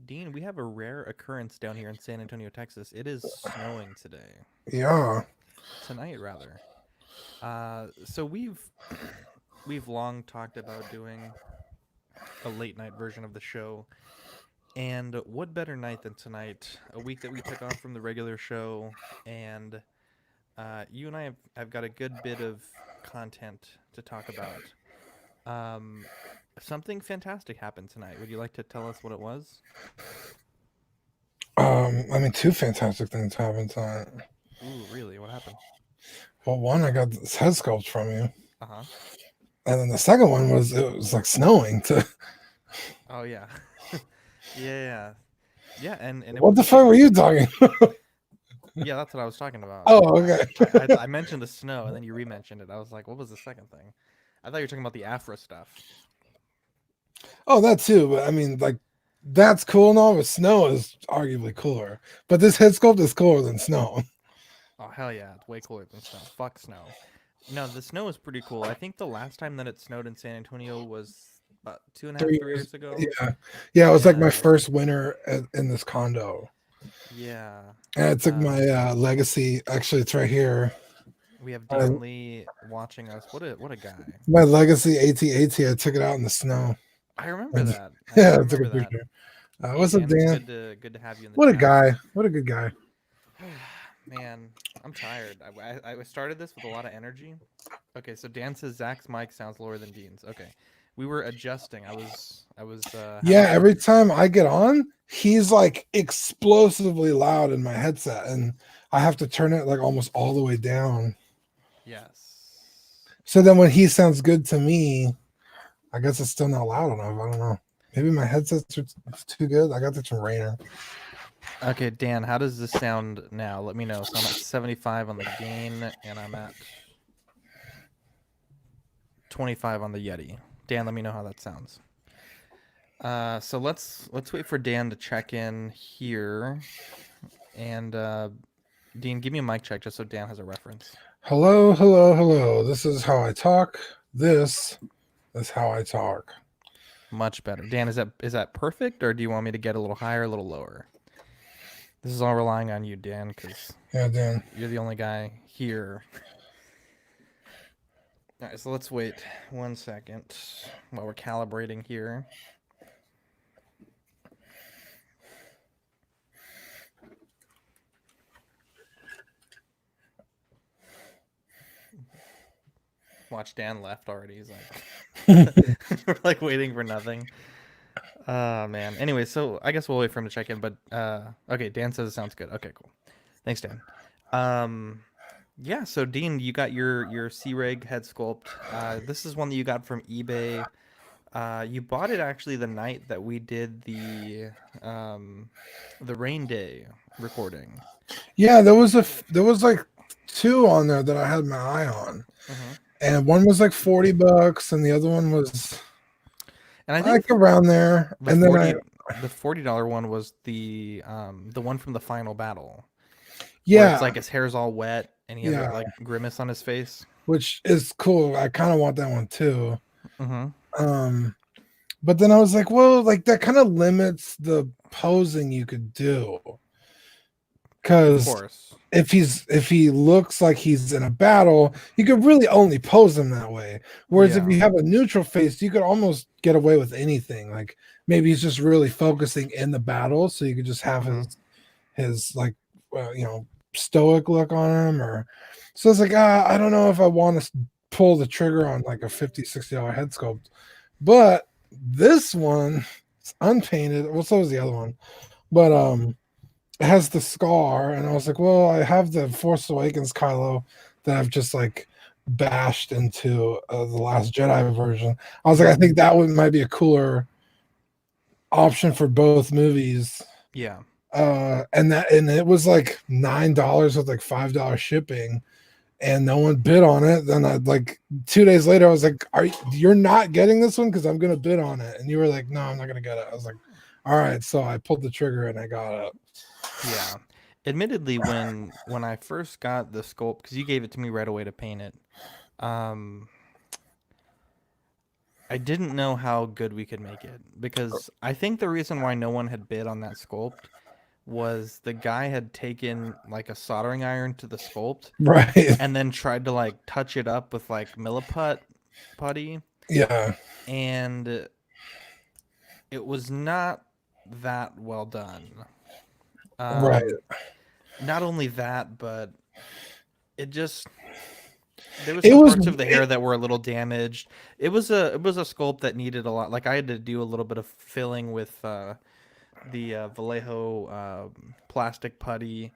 Dean, we have a rare occurrence down here in San Antonio, Texas. It is snowing today. Yeah. Tonight, rather. So we've long talked about doing a late night version of the show, and what better night than tonight? A week that we took off from the regular show, and you and I have got a good bit of content to talk about. Um, Something fantastic happened tonight. Would you like to tell us what it was? I mean, two fantastic things happened tonight. Ooh, really? What happened? Well, one, I got this head sculpt from you, Uh huh. and then the second one was it was like snowing. Oh yeah. Yeah, yeah, and it What the wasn't like fuck were you talking? yeah, that's what I was talking about. Oh, okay. I mentioned the snow, and then you re-mentioned it. I was like, what was the second thing? I thought you were talking about the Afra stuff. Oh, that too. But I mean, like, that's cool and all, but snow is arguably cooler. But this head sculpt is cooler than snow. Oh hell yeah, it's way cooler than snow. Fuck snow. No, the snow is pretty cool. I think the last time that it snowed in San Antonio was about two and a half, Three three years. years ago. Yeah. Yeah, it was like my Yeah, first winter in this condo. yeah. And I took Uh, my legacy. Actually, it's right here. we have Uh, Dan Lee watching us. What a guy. my legacy AT-AT. I took it out in the snow. I remember And, that. I yeah, do I took a remember that. picture. Hey What's up, Dan, it's Dan? good to have you in the What a chat. guy. What a good guy. Man, I'm tired. I started this with a lot of energy. Okay, so Dan says Zach's mic sounds lower than Dean's. Okay, we were adjusting. I was Yeah, having every some. time I get on, he's like explosively loud in my headset, and I have to turn it like almost all the way down. Yes. So then when he sounds good to me, I guess it's still not loud enough. I don't know. Maybe my headset's too good. I got this from Rainer. Okay, Dan, how does this sound now? Let me know. So I'm at 75 on the gain, and I'm at 25 on the Yeti. Dan, let me know how that sounds. So let's wait for Dan to check in here, and Dean, give me a mic check just so Dan has a reference. Hello, hello, hello. This is how I talk. This is how I talk. Much better. Dan, is that perfect, or do you want me to get a little higher, a little lower? This is all relying on you, Dan, because Yeah, Dan. you're the only guy here. All right, so let's wait 1 second while we're calibrating here. Watch, Dan left already. He's like, we're like waiting for nothing. Man. Anyway, so I guess we'll wait for him to check in. But okay, Dan says it sounds good. Okay, cool. Thanks, Dan. Um, yeah. So Dean, you got your C-Reg head sculpt. This is one that you got from eBay. You bought it actually the night that we did um the rain day recording. Yeah, there was like two on there that I had my eye on, Hmm. and one was like $40, and the other one was And I think like around there. the And then I 40 one was the one from the final battle where it's yeah like his hair's all wet and he has that yeah, like grimace on his face. which is cool. I kind of want that one too. Hmm. Um, but then I was like, well, like that kind of limits the posing you could do Of because course. if he looks like he's in a battle, you could really only pose him that way. Whereas if Yeah. you have a neutral face, you could almost get away with anything. Like maybe he's just really focusing in the battle, so you could just have Hmm. his like stoic look on him. Or so it's like I don't know if I want to pull the trigger on like a $50-$60 head sculpt, but this one is unpainted. Well, so was the other one, but it has the scar, and I was like, well, I have the Force Awakens Kylo that I've just like bashed into the Last Jedi version. I was like, I Hmm. think that one might be a cooler option for both movies. Yeah. And it was like $9 with like $5 shipping, and no one bid on it. Then I like 2 days later, I was like, you're not getting this one because I'm gonna bid on it, and you were like, no, I'm not gonna get it. I was like, all right, so I pulled the trigger and I got it. Yeah. Admittedly, when I first got the sculpt, because you gave it to me right away to paint it, um, I didn't know how good we could make it because I think the reason why no one had bid on that sculpt was the guy had taken like a soldering iron to the sculpt Right. and then tried to like touch it up with like milliput putty, Yeah. and it was not that well done. Right. Not only that, but it just there was It some was parts of the hair that were a little damaged. It was a sculpt that needed a lot. Like I had to do a little bit of filling with the Vallejo plastic putty.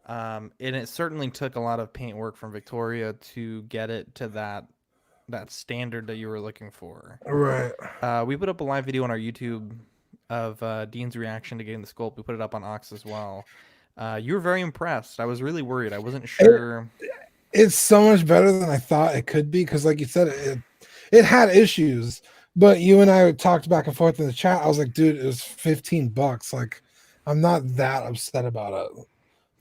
And it certainly took a lot of paint work from Victoria to get it to that standard that you were looking for. right. We put up a live video on our YouTube of Dean's reaction to getting the sculpt. We put it up on Ox as well. You were very impressed. I was really worried. I wasn't sure. It's so much better than I thought it could be because, like you said, it had issues. But you and I talked back and forth in the chat. I was like, dude, it was $15. Like, I'm not that upset about it.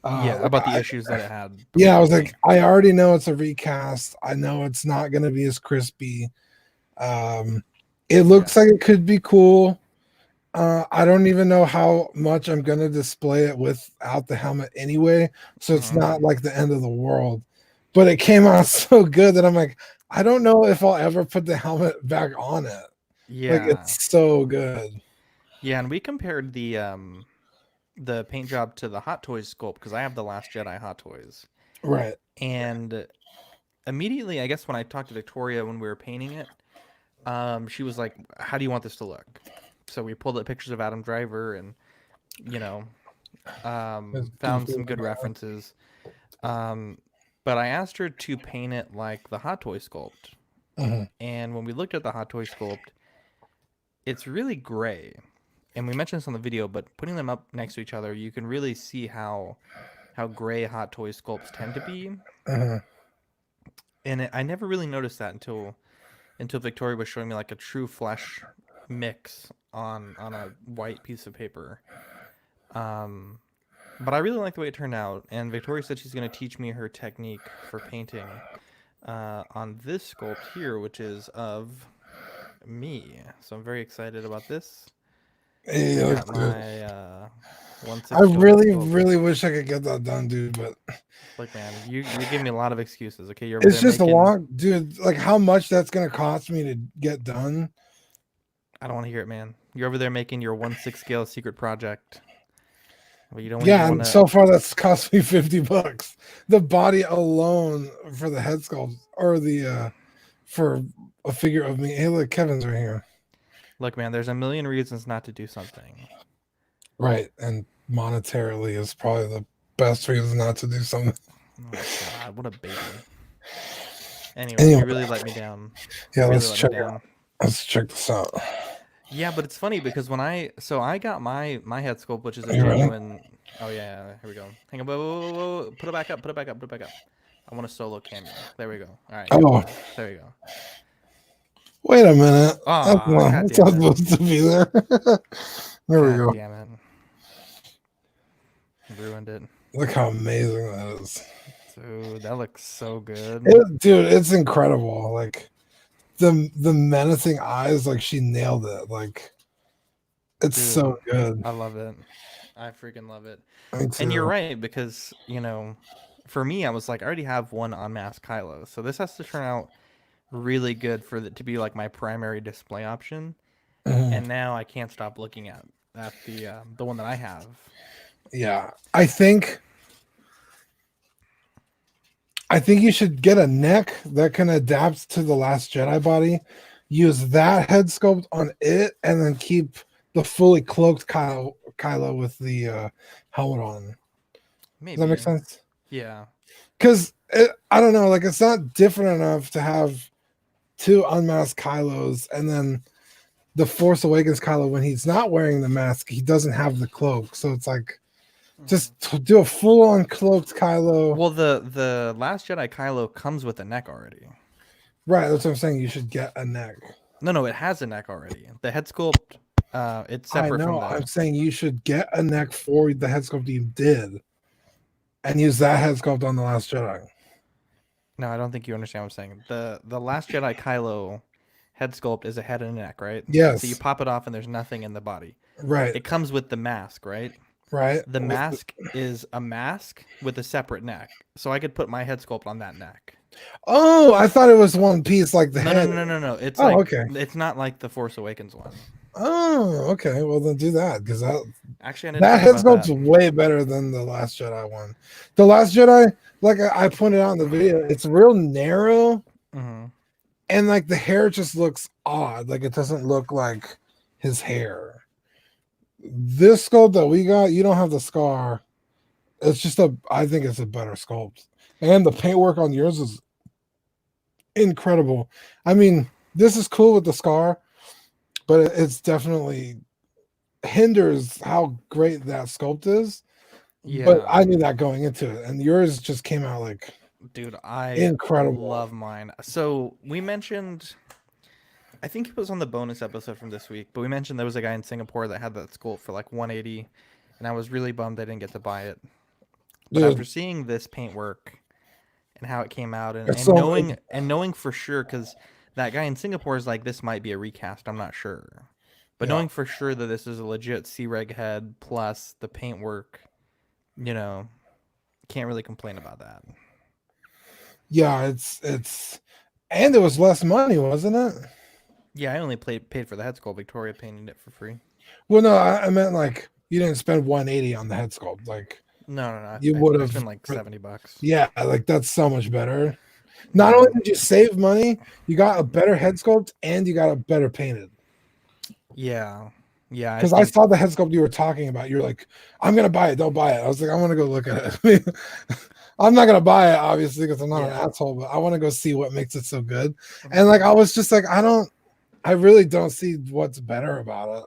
Yeah, Like, about the issues that it had. yeah, I was like, I already know it's a recast. I know it's not going to be as crispy. It looks like it could be cool. I don't even know how much I'm going to display it without the helmet anyway. So it's not like the end of the world. But it came out so good that I'm like, I don't know if I'll ever put the helmet back on it. Yeah. Like, it's so good. Yeah, and we compared the paint job to the Hot Toys sculpt because I have the Last Jedi Hot Toys. Right. And immediately, I guess when I talked to Victoria when we were painting it, she was like, "How do you want this to look?" So we pulled up pictures of Adam Driver and, you know, found some good references. But I asked her to paint it like the Hot Toy sculpt. And when we looked at the Hot Toy sculpt, it's really gray. And we mentioned this on the video, but putting them up next to each other, you can really see how gray Hot Toy sculpts tend to be. And I never really noticed that until Victoria was showing me like a true flesh mix on a white piece of paper. But I really like the way it turned out, and Victoria said she's going to teach me her technique for painting on this sculpt here, which is of me. So I'm very excited about this. Yeah, Got my I really wish I could get that done, dude. But look, man, you give me a lot of excuses. Okay, it's just a long, dude. Like how much that's gonna cost me to get done. I don't want to hear it, man. You're over there making your 1/6 scale secret project. Well, you don't. Yeah, and so far that's cost me $50. The body alone for the head sculpt or the for a figure of me. Hey, look, Kevin's right here. Look, man, there's a million reasons not to do something. Right, and monetarily is probably the best reason not to do something. Oh God, what a baby. Anyway, you really let me down. Yeah, let's check this out. Yeah, but it's funny because when I got my head sculpt, which is a genuine. Oh yeah, here we go. Hang on, whoa. Put it back up. I want a solo cameo. There we go. All right. Oh, there you go. Wait a minute. Oh, that's not supposed to be there. There we go. Damn it. Ruined it. Look how amazing that is. Dude, that looks so good. Dude, it's incredible. Like the menacing eyes, like she nailed it. Like it's so good. I love it. I freaking love it. And you're right, because for me, I was like, I already have one unmasked Kylo, so this has to turn out really good for it to be like my primary display option. And now I can't stop looking at the one that I have. Yeah, I think you should get a neck that can adapt to the Last Jedi body. Use that head sculpt on it, and then keep the fully cloaked Kylo with the helmet on. Maybe. Does that make sense? Yeah. Because I don't know, like it's not different enough to have two unmasked Kylos, and then the Force Awakens Kylo, when he's not wearing the mask, he doesn't have the cloak. So it's like, just do a full-on cloaked Kylo. Well, the Last Jedi Kylo comes with a neck already. Right, that's what I'm saying. You should get a neck. No, it has a neck already. The head sculpt, it's separate from that. I'm saying you should get a neck for the head sculpt you did, and use that head sculpt on the Last Jedi. No, I don't think you understand what I'm saying. The Last Jedi Kylo head sculpt is a head and neck, right? So you Yes. pop it off and there's nothing in the body. Right. It comes with the mask, right? Right. The mask is a mask with a separate neck. So I could put my head sculpt on that neck. Oh, I thought it was one piece like the No, no, head. no, no, no, no. It's Oh, like okay. it's not like the Force Awakens one. Oh, okay. Well, then do that because Actually, I didn't that think head about sculpt's that. way better than the Last Jedi one. The Last Jedi, like I pointed out in the video, it's real narrow Hmm. and like the hair just looks odd. Like it doesn't look like his hair. This sculpt that we got, you don't have the scar. It's just I think it's a better sculpt. And the paintwork on yours is incredible. I mean, this is cool with the scar, but it's definitely hinders how great that sculpt is. But Yeah, I knew that going into it, and yours just came out like dude, I incredible. love mine. So we mentioned, I think it was on the bonus episode from this week, but we mentioned there was a guy in Singapore that had that sculpt for like 180, and I was really bummed I didn't get to buy it. But after Dude, seeing this paintwork and how it came out, and, it's and so good. knowing for sure, because that guy in Singapore is like, this might be a recast. I'm not sure, but Yeah. knowing for sure that this is a legit C-Reg head plus the paintwork, you know, can't really complain about that. Yeah, it's and it was less money, wasn't it? Yeah, I only paid for the head sculpt. Victoria painted it for free. Well, no, I meant like you didn't spend 180 on the head sculpt. Like No, no, no. you would I have, spent like $70. yeah, like that's so much better. Not Yeah, only did you save money, you got a better head sculpt and you got a better painted. yeah, yeah. I Because I think saw the head sculpt you were talking about. You're like, I'm gonna buy it, don't buy it. I was like, I want to go look at it. I'm not gonna buy it, obviously, because I'm not an yeah. asshole, but I want to go see what makes it so good. And like I was just like, I really don't see what's better about it.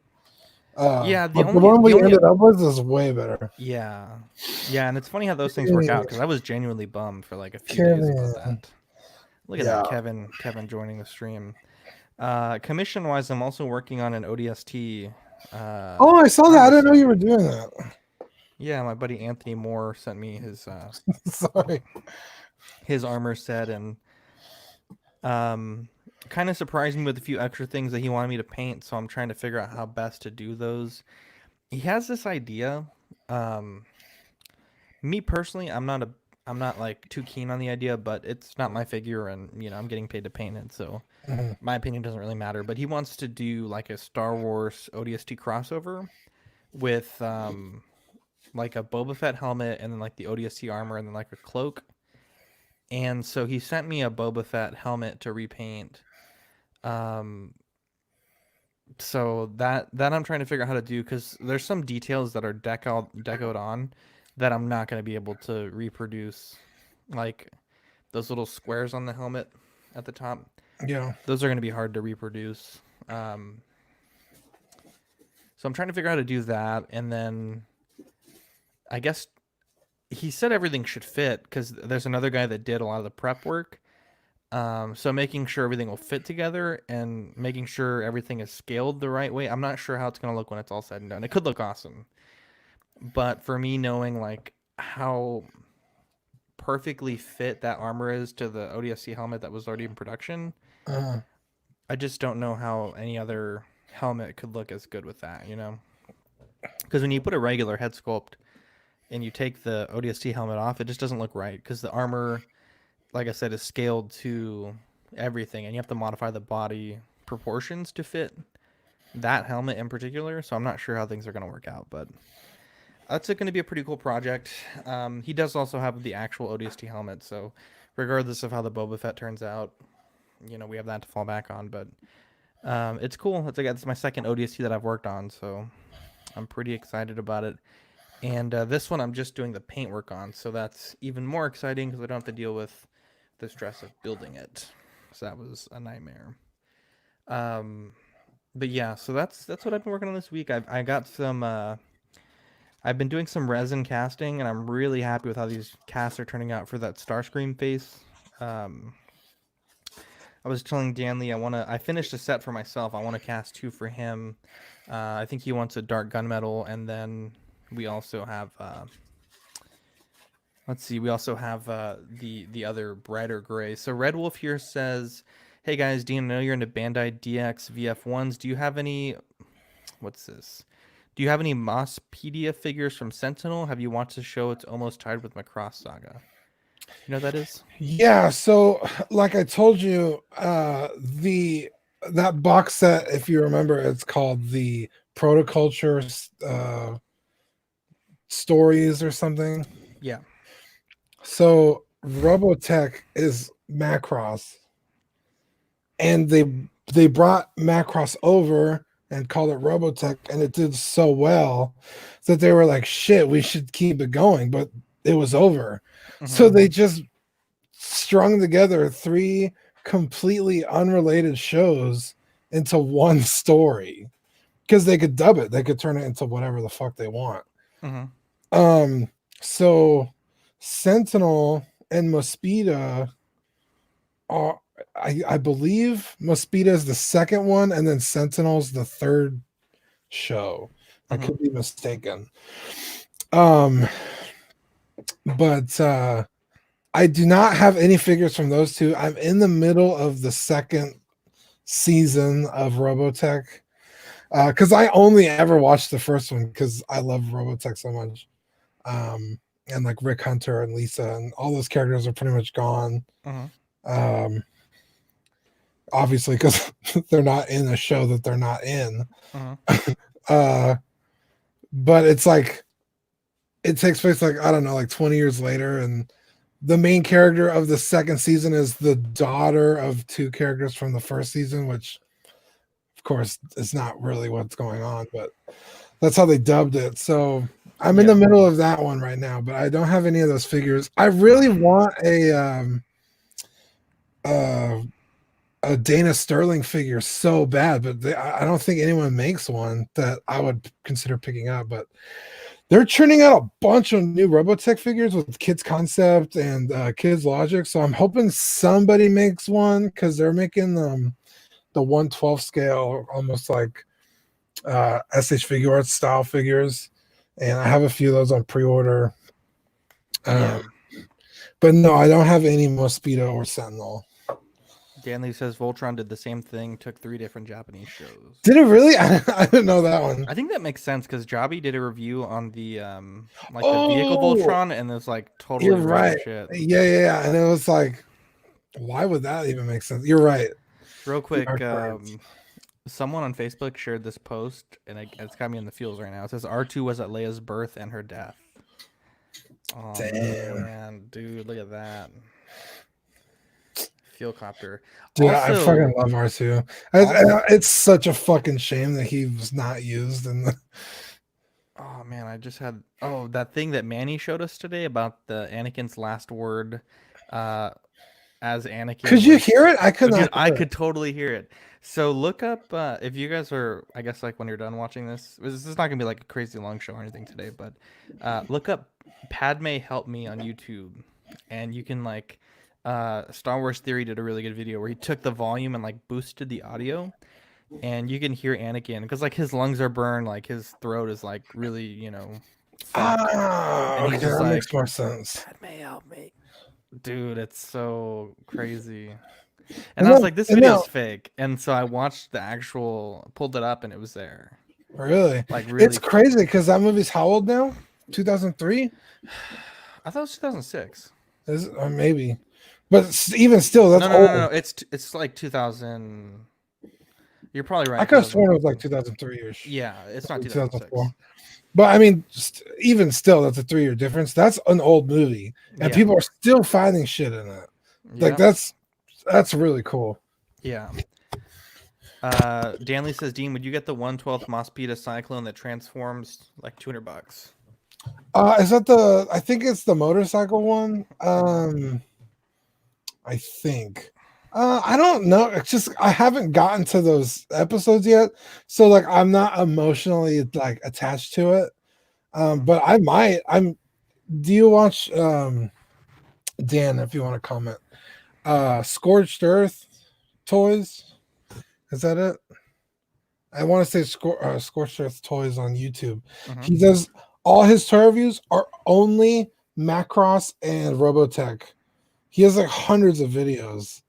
Yeah, But the one the we only ended up with is way better. yeah, yeah, and it's funny how those things work out because I was genuinely bummed for like a few days about Kevin. that. Look at Yeah. that, Kevin joining the stream. Commission wise, I'm also working on an ODST. Oh, I saw that. I armor didn't know set. you were doing that. Yeah, my buddy Anthony Moore sent me Sorry. his armor set, and kind of surprised me with a few extra things that he wanted me to paint. So I'm trying to figure out how best to do those. He has this idea. Me personally, I'm not like too keen on the idea, but it's not my figure, and I'm getting paid to paint it, so Mhm. my opinion doesn't really matter. But he wants to do like a Star Wars ODST crossover with like a Boba Fett helmet and then like the ODST armor and then like a cloak. And so he sent me a Boba Fett helmet to repaint. Um, so that I'm trying to figure out how to do because there's some details that are decoed on that I'm not going to be able to reproduce, like those little squares on the helmet at the top. Yeah. Those are going to be hard to reproduce. So I'm trying to figure out how to do that, and then I guess he said everything should fit because there's another guy that did a lot of the prep work. So making sure everything will fit together and making sure everything is scaled the right way. I'm not sure how it's gonna look when it's all said and done. It could look awesome, but for me, knowing like how perfectly fit that armor is to the ODST helmet that was already in production, Uh, I just don't know how any other helmet could look as good with that. Because when you put a regular head sculpt and you take the ODST helmet off, it just doesn't look right because the armor, like I said, is scaled to everything, and you have to modify the body proportions to fit that helmet in particular. So I'm not sure how things are going to work out, but that's going to be a pretty cool project. He does also have the actual ODST helmet, so regardless of how the Boba Fett turns out, we have that to fall back on. But it's cool. It's my second ODST that I've worked on, so I'm pretty excited about it. And this one I'm just doing the paint work on, so that's even more exciting because I don't have to deal with the stress of building it. So that was a nightmare. But yeah, so that's what I've been working on this week. I got some. I've been doing some resin casting, and I'm really happy with how these casts are turning out for that Starscream face. I was telling Danley I finished a set for myself. I want to cast 2 for him. I think he wants a dark gunmetal, and then we also have let's see, we also have the other brighter gray. So Red Wolf here says, Hey guys, Dean, I know you're into Bandai DX VF1s. Do you have any? What's this? Do you have any Mospedia figures from Sentinel? Have you watched the show? It's almost tied with Macross Saga. You know what that is? Yeah, so like I told you, the that box set, if you remember, it's called the Protoculture Stories or something. Yeah. So Robotech is Macross, and they brought Macross over and called it Robotech, and it did so well that they were like, "Shit, we should keep it going," but it was over. So they just strung together 3 completely unrelated shows into one story because they could dub it. They could turn it into whatever the fuck they want. So Sentinel and Mospeada are, I believe Mospeada is the second one, and then Sentinel's the third show. I could be mistaken. But I do not have any figures from those two. I'm in the middle of the second season of Robotech because I only ever watched the first one because I love Robotech so much. And like Rick Hunter and Lisa and all those characters are pretty much gone. Obviously, because they're not in a show that they're not in. But it's like it takes place like, I don't know, like 20 years later, and the main character of the second season is the daughter of 2 characters from the first season, which of course is not really what's going on, but that's how they dubbed it. So I'm in the middle of that one right now, but I don't have any of those figures. I really want a Dana Sterling figure so bad, but I don't think anyone makes one that I would consider picking up. But they're churning out a bunch of new Robotech figures with Kids Concept and Kids Logic. So I'm hoping somebody makes one because they're making the 1/12 scale, almost like SH Figure Arts style figures. And I have a few of those on pre-order. But no, I don't have any Mospeada or Sentinel. Danley says Voltron did the same thing, took 3 different Japanese shows. Did it really? I didn't know that one. I think that makes sense because Jobby did a review on the the vehicle Voltron, and it was like totally You're right. shit. Yeah, and it was like, why would that even make sense? You're right. Real quick, someone on Facebook shared this post, and it's got me in the feels right now. It says R2 was at Leia's birth and her death. Oh, damn, man, dude, look at that. Feelcopter. Dude, also, I fucking love R2. It's such a fucking shame that he was not used in the. Oh man, I just had that thing that Manny showed us today about the Anakin's last word as Anakin. Could you hear it? I could not. I could totally hear it. So look up if you guys are, I guess, like when you're done watching this is not gonna be like a crazy long show or anything today, but look up Padme Help Me on YouTube, and you can like Star Wars Theory did a really good video where he took the volume and like boosted the audio, and you can hear Anakin because like his lungs are burned, like his throat is like really, you know. Okay, that makes more sense. Padme Help Me, dude, it's so crazy. And I was like, this video is fake. And so I watched the actual, pulled it up, and it was there. Really? Like, really? It's crazy because that movie's how old now? 2003? I thought it was 2006. Or maybe. But even still, that's old. No. It's like 2000. You're probably right. I could have sworn it was like 2003-ish. Yeah, it's not 2004. But I mean, even still, that's a 3-year difference. That's an old movie. And people are still finding shit in it. Like, that's really cool. Yeah. Danley says, Dean, would you get the 1/12 Mospeada Cyclone that transforms like $200? Is that I think it's the motorcycle one. I think. I don't know. It's just I haven't gotten to those episodes yet. So like I'm not emotionally like attached to it. But I might. Do you watch Dan, if you want to comment? Scorched Earth Toys, is that it? I want to say Scorched Earth Toys on YouTube. He does all his toy reviews are only Macross and Robotech. He has like hundreds of videos.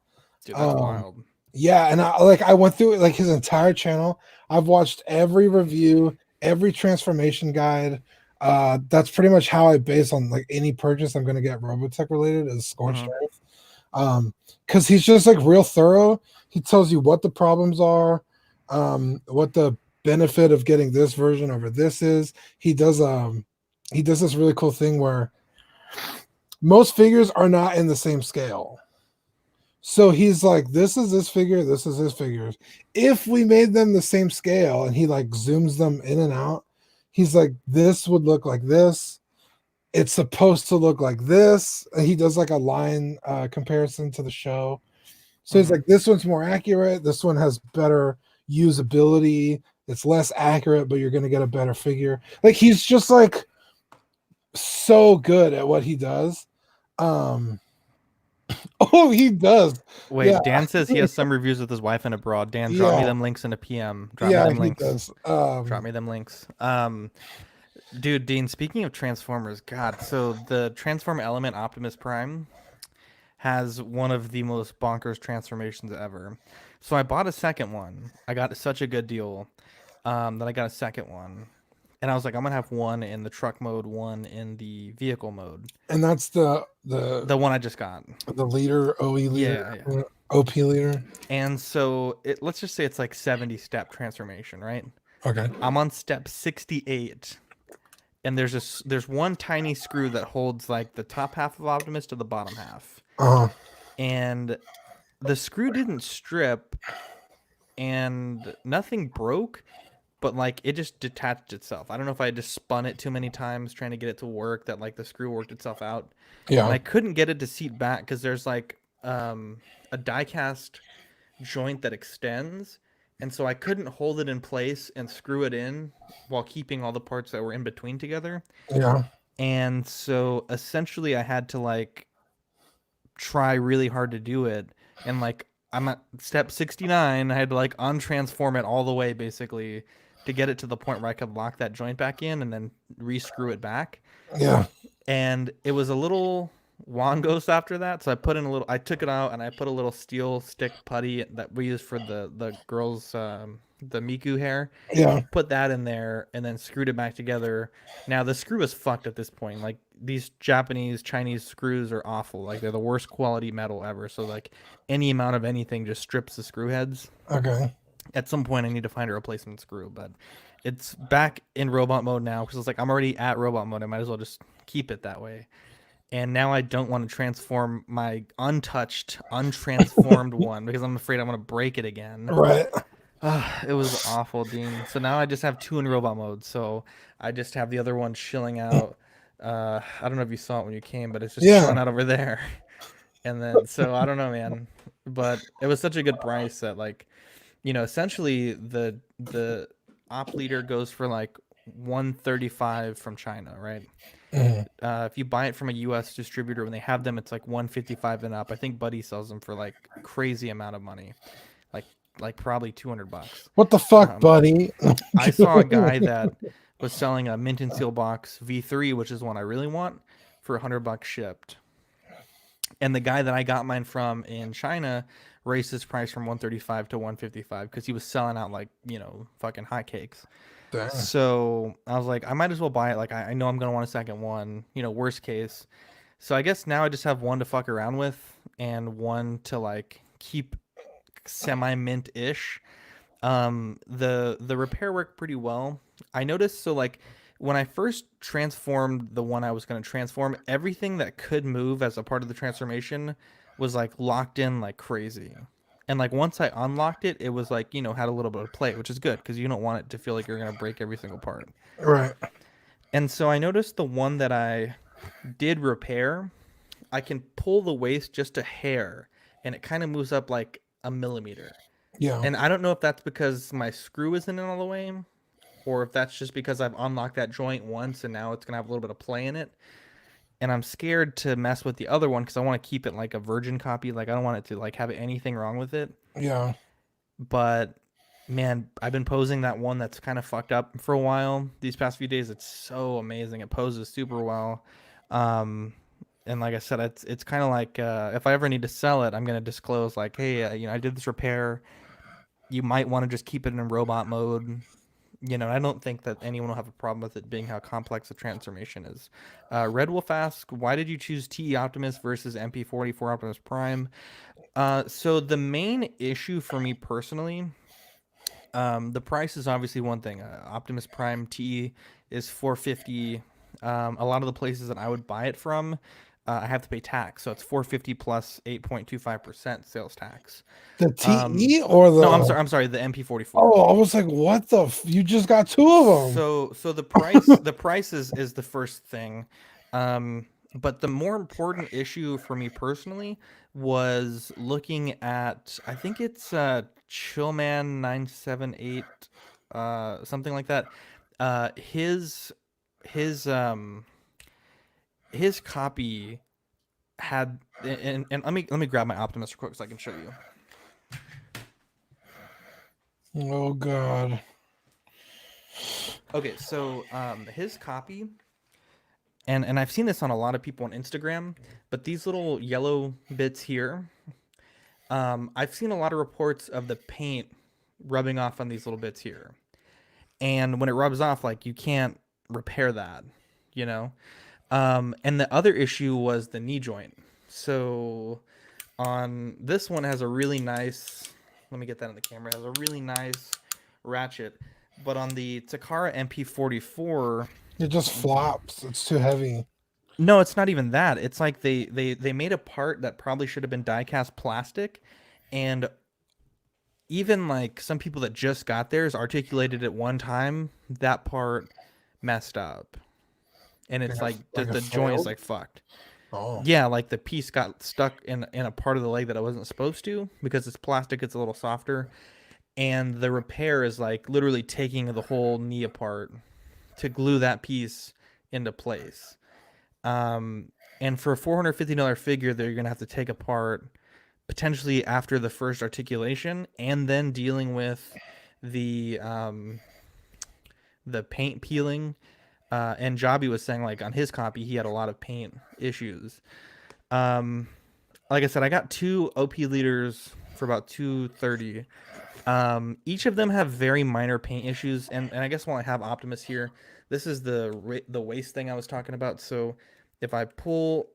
Dude, that's wild. Yeah, and I went through like his entire channel. I've watched every review, every transformation guide. That's pretty much how I base on like any purchase I'm gonna get Robotech related is Scorched Hmm. Earth. Because he's just like real thorough. He tells you what the problems are, what the benefit of getting this version over this is. He does this really cool thing where most figures are not in the same scale. So he's like, this is this figure, this is his figures. If we made them the same scale and he like zooms them in and out, he's like, this would look like this. It's supposed to look like this. And he does like a line comparison to the show. So he's Hmm. like, this one's more accurate. This one has better usability. It's less accurate, but you're going to get a better figure. Like he's just like so good at what he does. Um, oh, he does. Yeah, Wait, Dan says he has some reviews with his wife and abroad. Dan, drop me yeah. them links in a PM. Drop me Yeah, them he links. does. Drop me them links. Dude, Dean, speaking of Transformers, God, so the Transform Element Optimus Prime has one of the most bonkers transformations ever. So I bought a second one. I got such a good deal that I got a second one. And I was like, I'm gonna have one in the truck mode, one in the vehicle mode. and that's The one I just got. the leader, OE leader, Yeah, yeah. OP leader. And so let's just say it's like 70 step transformation, right? Okay. I'm on step 68, and there's one tiny screw that holds like the top half of Optimus to the bottom half, Uh and the screw didn't strip, and nothing broke, but like it just detached itself. I don't know if I just spun it too many times trying to get it to work that like the screw worked itself out, and yeah, I couldn't get it to seat back because there's like a die cast joint that extends, and so I couldn't hold it in place and screw it in while keeping all the parts that were in between together. yeah, And so essentially I had to like try really hard to do it, and like I'm at step 69. I had to like untransform it all the way basically to get it to the point where I could lock that joint back in and then re-screw it back. yeah. And it was a little wongos after that, so I took it out and I put a little steel stick putty that we use for the girls the Miku hair, Yeah. put that in there and then screwed it back together. Now the screw is fucked at this point. Like these Japanese Chinese screws are awful. Like they're the worst quality metal ever. So like any amount of anything just strips the screw heads. Okay. At some point I need to find a replacement screw, but it's back in robot mode now because it's like I'm already at robot mode. I might as well just keep it that way. And now I don't want to transform my untouched, untransformed one because I'm afraid I'm gonna break it again. Right. It was awful, Dean. So now I just have two in robot mode. So I just have the other one chilling out. I don't know if you saw it when you came, but it's just Yeah. chilling out over there. And then, so I don't know, man. But it was such a good price that, like, essentially the op leader goes for like 135 from China, right? Mhm. If you buy it from a U.S. distributor when they have them, it's like 155 and up. I think Buddy sells them for like crazy amount of money, like probably $200. What the fuck, Um, buddy? I saw a guy that was selling a Mint and Seal box V3, which is one I really want, for $100 shipped. And the guy that I got mine from in China raised his price from 135 to 155 because he was selling out like fucking hotcakes. Dang. So I was like, I might as well buy it. Like I know I'm gonna want a second one. Worst case. So I guess now I just have one to fuck around with and one to like keep semi mint ish. The repair worked pretty well. I noticed, so like when I first transformed the one I was going to transform, everything that could move as a part of the transformation was like locked in like crazy. And like once I unlocked it, it was like, had a little bit of play, which is good because you don't want it to feel like you're going to break every single part. Right. And so I noticed the one that I did repair, I can pull the waist just a hair and it kind of moves up like a millimeter. Yeah. And I don't know if that's because my screw isn't in all the way, or if that's just because I've unlocked that joint once and now it's gonna have a little bit of play in it. And I'm scared to mess with the other one because I want to keep it like a virgin copy. Like I don't want it to like have anything wrong with it. Yeah. But man, I've been posing that one that's kind of fucked up for a while. These past few days, it's so amazing. It poses super well. Um, And like I said, it's kind of like if I ever need to sell it, I'm gonna disclose like, hey, I did this repair. You might want to just keep it in robot mode. I don't think that anyone will have a problem with it being how complex the transformation is. Red Wolf asks, why did you choose TE Optimus versus MP44 Optimus Prime? So the main issue for me personally, the price is obviously one thing. Optimus Prime TE is 450. A lot of the places that I would buy it from, I have to pay tax, so it's 450 plus 8.25% sales tax. The Um, TE or no, I'm the? sorry, I'm sorry, the MP44. Oh, I was like, what the? You just got two of them. So the price is the first thing. But the more important issue for me personally was looking at, I think it's Chillman 978, something like that. Uh his his um his copy had, and let me grab my Optimus real quick so I can show you. Oh God. Okay, so his copy, and I've seen this on a lot of people on Instagram, but these little yellow bits here, I've seen a lot of reports of the paint rubbing off on these little bits here. And when it rubs off, like you can't repair that, you know? And the other issue was the knee joint. So on this one has a really nice, let me get that in the camera, it has a really nice ratchet. But on the Takara MP44, It just flops. It's too heavy. no, it's not even that. It's like they made a part that probably should have been die-cast plastic, and even like some people that just got theirs articulated at one time, that part messed up. And it's like the, Like a the joint is failed. like fucked. Oh. Yeah, like the piece got stuck in a part of the leg that I wasn't supposed to, because it's plastic, it's a little softer. And the repair is like literally taking the whole knee apart to glue that piece into place. Um, and for a $450 figure that you're gonna have to take apart potentially after the first articulation, and then dealing with the paint peeling. And Jobby was saying like on his copy he had a lot of paint issues. Um, like I said, I got two OP leaders for about 230. Each of them have very minor paint issues, and I guess while I have Optimus here, this is the waist thing I was talking about. So if I pull,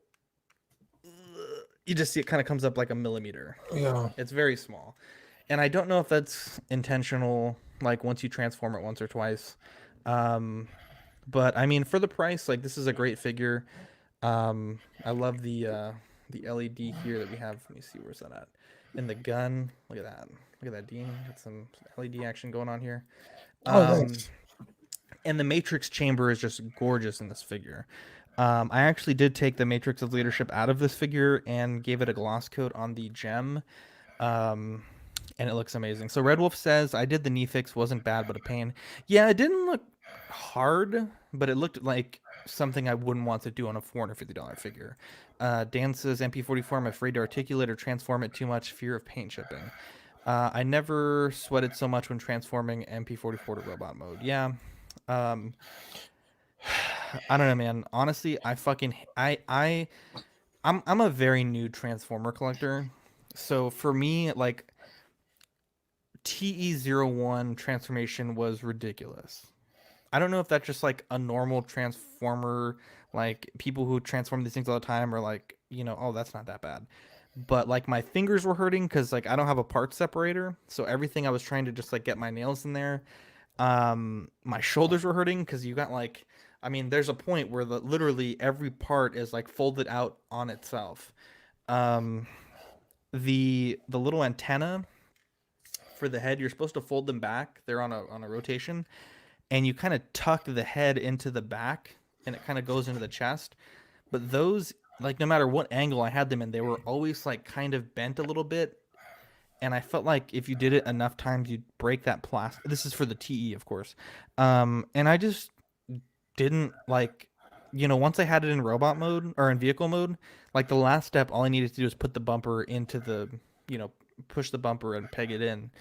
you just see it kind of comes up like a millimeter. Yeah. It's very small. And I don't know if that's intentional, like once you transform it once or twice. Um, but I mean, for the price, like this is a great figure. I love the LED here that we have. Let me see, where's that at? In the gun. Look at that. Look at that, Dean. Got some LED action going on here. Oh, Um, thanks. and the Matrix chamber is just gorgeous in this figure. I actually did take the Matrix of Leadership out of this figure and gave it a gloss coat on the gem. Um, and it looks amazing. So Red Wolf says, I did the knee fix, wasn't bad, but a pain. Yeah, it didn't look hard, but it looked like something I wouldn't want to do on a $450 figure. Dan says, MP44, I'm afraid to articulate or transform it too much, fear of paint chipping. I never sweated so much when transforming MP44 to robot mode. Yeah. Um, I don't know, man. Honestly, I'm a very new Transformer collector. So for me, like TE01 transformation was ridiculous. I don't know if that's just like a normal Transformer, like people who transform these things all the time are like, oh, that's not that bad. But like my fingers were hurting because like I don't have a part separator, so everything I was trying to just like get my nails in there. My shoulders were hurting because you got like, I mean, there's a point where literally every part is like folded out on itself. Um, the little antenna for the head, you're supposed to fold them back. They're on a rotation, and you kind of tuck the head into the back, and it kind of goes into the chest. But those, like, no matter what angle I had them in, they were always like kind of bent a little bit, and I felt like if you did it enough times, you'd break that plastic. This is for the TE, of course. And I just didn't like, once I had it in robot mode or in vehicle mode, like the last step, all I needed to do was put the bumper into the, push the bumper and peg it in.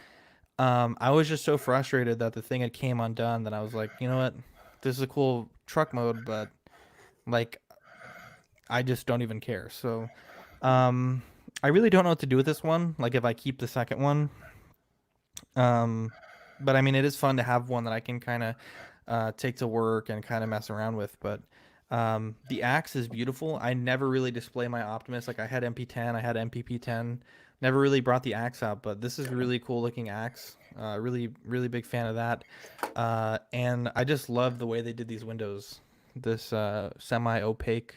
I was just so frustrated that the thing had came undone that I was like, you know what, this is a cool truck mode, but like I just don't even care. So, um, I really don't know what to do with this one. Like if I keep the second one, um, but I mean, it is fun to have one that I can kind of take to work and kind of mess around with. But the axe is beautiful. I never really display my Optimus. Like I had MP10, I had MPP10. Never really brought the axe out, but this is a really cool looking axe. Really, really big fan of that. And I just love the way they did these windows. This semi-opaque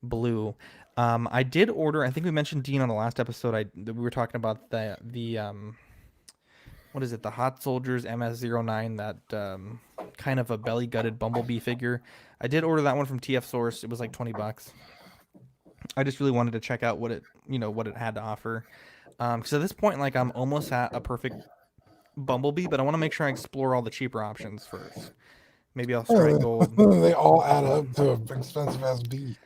blue. I did order. I think we mentioned Dean on the last episode. We were talking about the what is it? The Hot Soldiers MS-09, that kind of a belly gutted Bumblebee figure. I did order that one from TF Source. It was like $20. I just really wanted to check out what it had to offer. Because at this point, like I'm almost at a perfect Bumblebee, but I want to make sure I explore all the cheaper options first. Maybe I'll strike gold. They all add up to an expensive ass beat.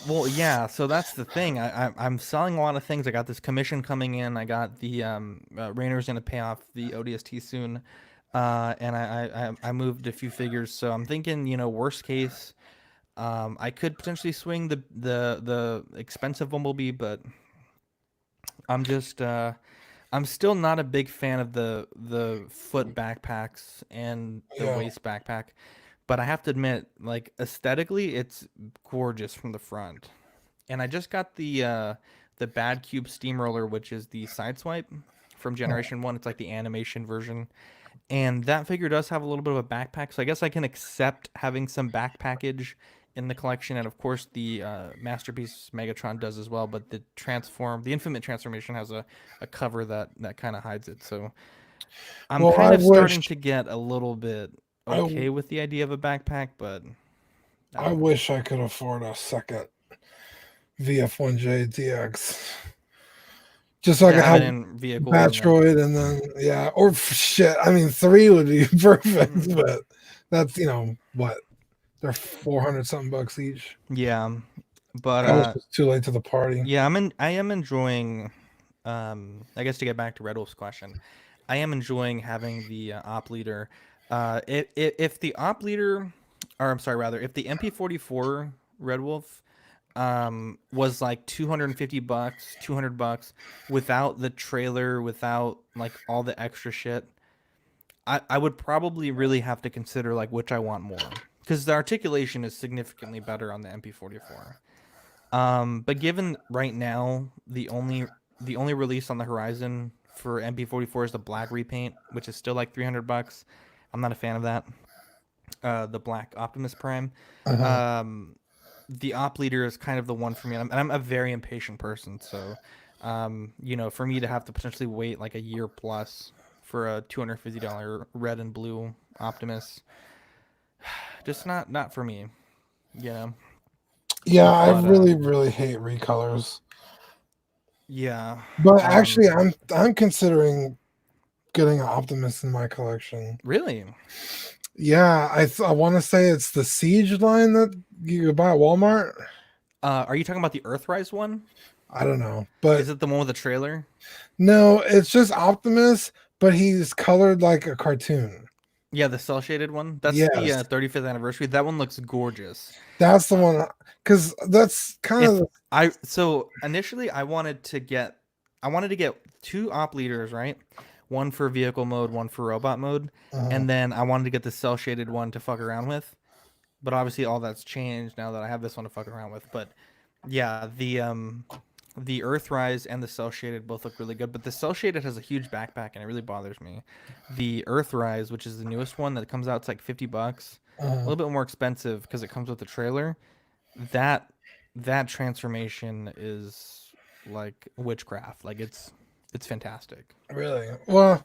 Well, yeah, so that's the thing. I'm selling a lot of things. I got this commission coming in. I got the Rainer's gonna pay off the ODST soon, and I moved a few figures. So I'm thinking, worst case, I could potentially swing the expensive Bumblebee, but I'm just I'm still not a big fan of the foot backpacks and the Yeah. waist backpack. But I have to admit, like aesthetically, it's gorgeous from the front. And I just got the Bad Cube Steamroller, which is the Sideswipe from Generation 1. It's like the animation version. And that figure does have a little bit of a backpack, so I guess I can accept having some backpackage in the collection. And of course, the Masterpiece Megatron does as well. But the Infinite Transformation has a cover that kind of hides it. So I'm Well, kind I of starting wish to get a little bit I, okay with the idea of a backpack, but I I don't know. wish I could afford a second VF1J DX. Just so I To could have it have in vehicle and then Metroid and then yeah, or shit. I mean, 3 would be perfect, Mhm. but that's what they're 400 something bucks each. Yeah, but I was just too late to the party. yeah, I am enjoying. I guess to get back to Red Wolf's question, I am enjoying having the op leader. If the op leader, or I'm sorry, rather, if the MP44 Red Wolf was like $250, $200 without the trailer, without like all the extra shit, I would probably really have to consider like which I want more, because the articulation is significantly better on the MP44. But given right now the only release on the horizon for MP44 is the black repaint, which is still like $300. I'm not a fan of that. The black Optimus Prime. Uh-huh. The op leader is kind of the one for me, and I'm a very impatient person. So, for me to have to potentially wait like a year plus for a $250 red and blue Optimus, just not for me. You know. Yeah, I But really hate recolors. yeah. But actually, I'm considering getting an Optimus in my collection. Really. Yeah, I want to say it's the Siege line that you could buy at Walmart. Are you talking about the Earthrise one? I don't know, but Is it the one with the trailer? no, it's just Optimus, but he's colored like a cartoon. Yeah, the cell shaded one. That's the Yes, 35th anniversary. That one looks gorgeous. that's the one. Because that's kind If of so initially I wanted to get two op leaders, right? One for vehicle mode, one for robot mode, uh, and then I wanted to get the cell shaded one to fuck around with. But obviously all that's changed now that I have this one to fuck around with. But yeah, the Earthrise and the cell shaded both look really good, but the cell shaded has a huge backpack and it really bothers me. The Earthrise, which is the newest one that comes out, it's like $50, a little bit more expensive because it comes with the trailer. That transformation is like witchcraft. Like it's fantastic. really well.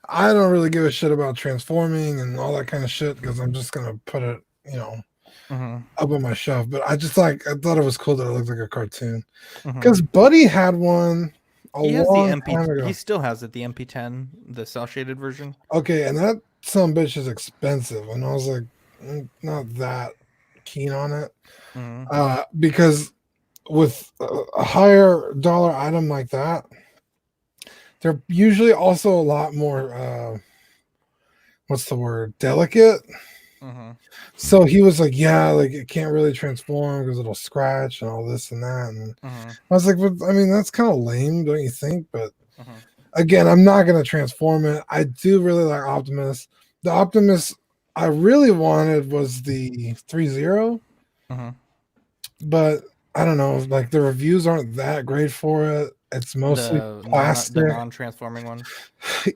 I don't really give a shit about transforming and all that kind of shit because I'm just gonna put it, Mm-hmm. up on my shelf. But I thought it was cool that it looked like a cartoon. Mm-hmm. Because Buddy had one a He has the long MP. time ago. He still has it, the MP10, the cell shaded version. Okay, and that some bitch is expensive, and I was like, not that keen on it. Mm-hmm. Because with a higher dollar item like that, they're usually also a lot more what's the word, delicate. Mm-hmm. So he was like, yeah, like it can't really transform because it'll scratch and all this and that. And Mm-hmm. I was like, I mean, that's kind of lame, don't you think? But Mm-hmm. again, I'm not going to transform it. I do really like Optimus. The Optimus I really wanted was the 3-0, Mm-hmm. but I don't know. Like the reviews aren't that great for it. It's mostly The plastic. non-transforming one.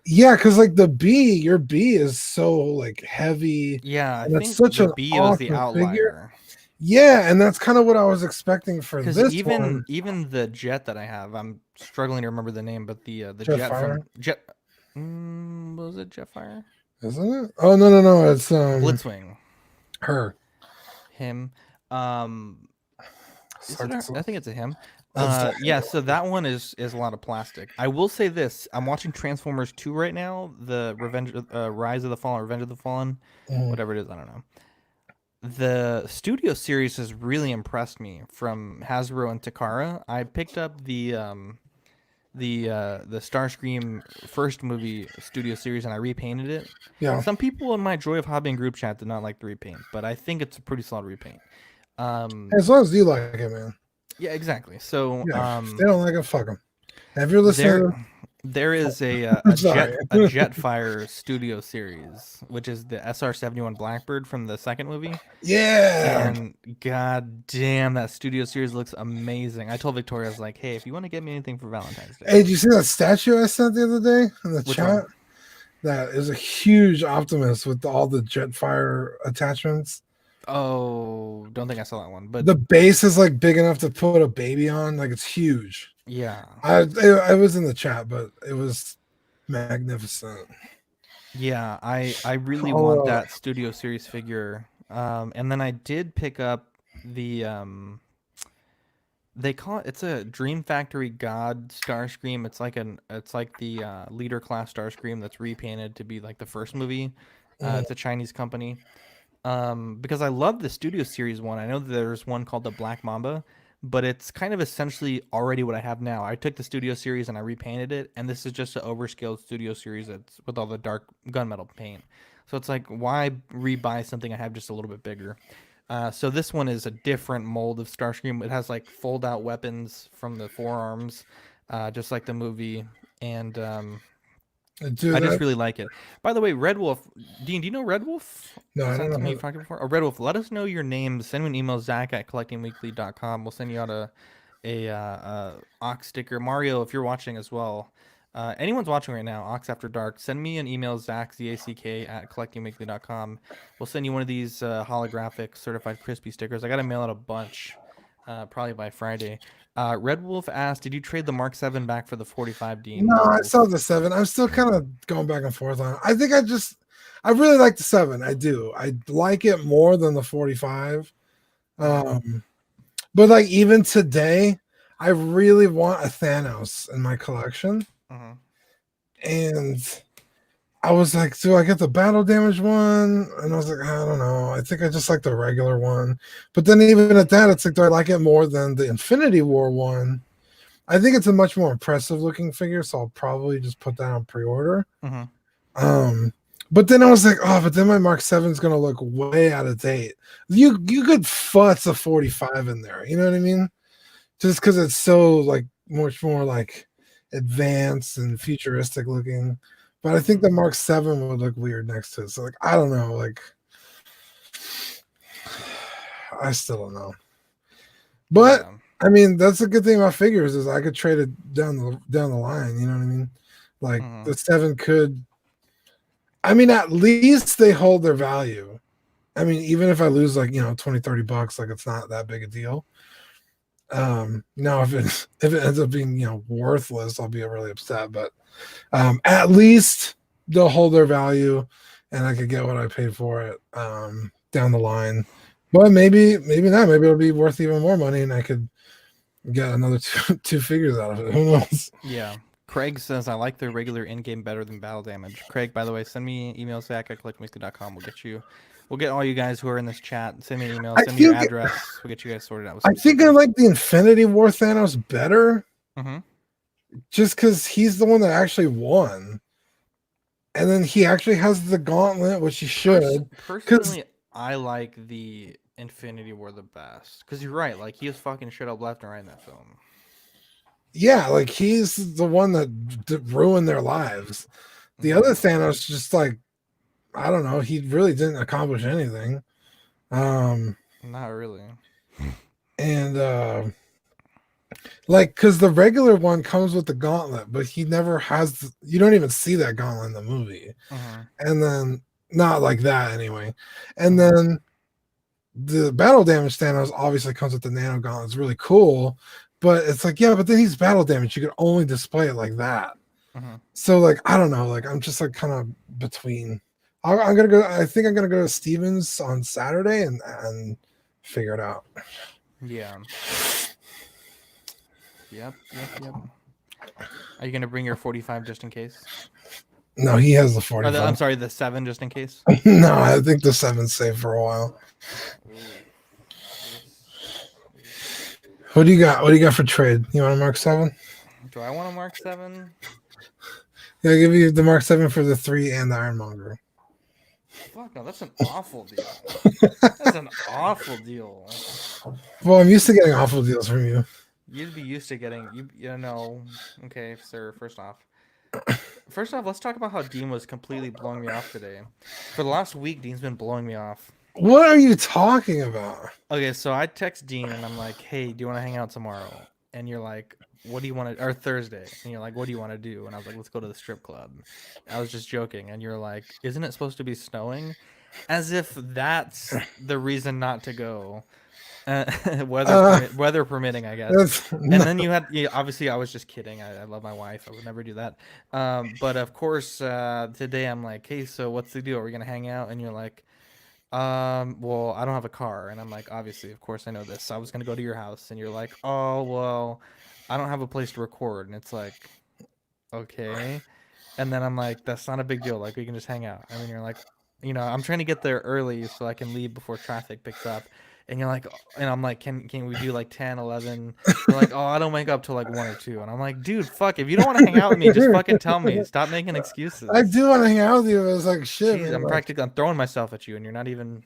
Yeah, because like your B is so like heavy, Yeah, I and it's think such the an B was the awesome figure. outlier. Yeah, and that's kind of what I was expecting for Because this one. even the jet that I have, I'm struggling to remember the name, but the jet Jetfire, from Jet, was it Jetfire? isn't it? Oh no, it's Blitzwing, her. him. Um, is it her? Sarkis- I think it's a him. That's Yeah. So that one is a lot of plastic. I will say this: I'm watching Transformers 2 right now, the Rise of the Fallen, Revenge of the Fallen, Mhm. whatever it is. I don't know. The studio series has really impressed me from Hasbro and Takara. I picked up the Starscream first movie studio series and I repainted it. Yeah, Some people in my Joy of Hobbying group chat did not like the repaint, but I think it's a pretty solid repaint. as long as you like it, man. Yeah, exactly. So Yeah, if they don't like it, fuck them. If you're there listening, there is I'm sorry. a Jetfire studio series, which is the SR-71 Blackbird from the second movie. Yeah. And god damn, that studio series looks amazing. I told Victoria, I was like, hey, if you want to get me anything for Valentine's Day. Hey, did you see that statue I sent the other day in the Which chat? one? That is a huge Optimus with all the Jetfire attachments. Oh, don't think I saw that one, but The base is like big enough to put a baby on. Like it's huge. yeah. I was in the chat, but it was magnificent. Yeah, I really want Oh, that studio series figure. And then I did pick up the they call it's a Dream Factory God Starscream. It's like the leader class Starscream that's repainted to be like the first movie. It's a Chinese company. Because I love the Studio Series one. I know that there's one called the Black Mamba, but it's kind of essentially already what I have now. I took the Studio Series and I repainted it, and this is just an overscaled Studio Series that's with all the dark gunmetal paint. So it's like, why rebuy something I have just a little bit bigger? So this one is a different mold of Starscream. It has like fold out weapons from the forearms, just like the movie, and do I just that? really like it. By the way, Red Wolf, Dean, do you know Red Wolf? No, Is I that don't something know. you've talked to before? Oh, Red Wolf, let us know your name. Send me an email, Zach at collectingweekly.com. We'll send you out a Ox sticker. Mario, if you're watching as well, anyone's watching right now, Ox After Dark, send me an email, Zach, Z-A-C-K, at collectingweekly.com. We'll send you one of these holographic certified crispy stickers. I got to mail out a bunch, probably by Friday. Red Wolf asked, did you trade the Mark 7 back for the 45, Dean? No, I Locals. saw the 7. I'm still kind of going back and forth on it. I think I really like the 7. I do. I like it more than the 45. But like even today, I really want a Thanos in my collection. Uh-huh. And I was like, do I get the battle damage one? And I was like, I don't know. I think I just like the regular one. But then even at that, it's like, do I like it more than the Infinity War one? I think it's a much more impressive looking figure, so I'll probably just put that on pre-order. Uh-huh. But then I was like, oh, but then my Mark 7 is gonna look way out of date. You could futz a 45 in there, you know what I mean? Just because it's so like much more like advanced and futuristic looking. But I think the Mark 7 would look weird next to it. So like I don't know, like I still don't know. But Yeah. I mean, that's a good thing about figures is I could trade it down the line, you know what I mean? Like the 7 could I mean, at least they hold their value. I mean, even if I lose like, you know, 20-30 bucks, like it's not that big a deal. Now if it ends up being, you know, worthless, I'll be really upset. But at least they'll hold their value and I could get what I paid for it down the line. But maybe not. Maybe it'll be worth even more money and I could get another two figures out of it. Who knows? Yeah. Craig says, I like the regular in-game better than battle damage. Craig, by the way, send me email, Zach at collectingweekly.com. We'll get all you guys who are in this chat. Send me an email. Send me your address. We'll get you guys sorted out with some I like the Infinity War Thanos better. Mm-hmm. Just because he's the one that actually won. And then he actually has the gauntlet, which he should. Personally, I like the Infinity War the best because you're right. Like he is fucking shit up left and right in that film. Yeah, like he's the one that ruined their lives. The other Thanos just like I don't know, he really didn't accomplish anything. Not really. And like because the regular one comes with the gauntlet, but he never has. You don't even see that gauntlet in the movie, and then not like that anyway. And then the battle damage Thanos obviously comes with the nano gauntlet. It's really cool, but it's like yeah, but then he's battle damage. You could only display it like that. So like I don't know. Like I'm just like kind of between. I'm gonna go. I think I'm gonna go to Stevens on Saturday and figure it out. Yeah. Yep. Are you gonna bring your 45 just in case? No, he has the 45. I'm sorry, the 7 just in case. No, I think the 7's safe for a while. What do you got? What do you got for trade? You want a Mark 7? Do I want a Mark 7? Yeah, I'll give you the Mark 7 for the 3 and the Ironmonger. Fuck no, that's an awful deal. That's an awful deal. Well, I'm used to getting awful deals from you. You'd be used to getting you know. Okay, sir. First off, let's talk about how Dean was completely blowing me off today. For the last week, Dean's been blowing me off. What are you talking about? Okay, so I text Dean and I'm like, "Hey, do you want to hang out tomorrow?" And you're like, "What do you want to?" Or Thursday, and you're like, "What do you want to do?" And I was like, "Let's go to the strip club." I was just joking, and you're like, "Isn't it supposed to be snowing?" As if that's the reason not to go. Weather permitting, I guess. And then you had obviously I was just kidding. I love my wife. I would never do that. But of course today I'm like, hey, so what's the deal? Are we gonna hang out? And you're like, well, I don't have a car. And I'm like, obviously, of course I know this. So I was gonna go to your house, and you're like, oh well, I don't have a place to record. And it's like, okay. And then I'm like, that's not a big deal. Like we can just hang out. And then you're like, I'm trying to get there early so I can leave before traffic picks up. And you're like, and I'm like, can we do like 10, 11? You're like, oh, I don't wake up till like 1 or 2. And I'm like, dude, fuck, if you don't want to hang out with me, just fucking tell me. Stop making excuses. I do want to hang out with you. I was like, shit. Jeez, I'm throwing myself at you, and you're not even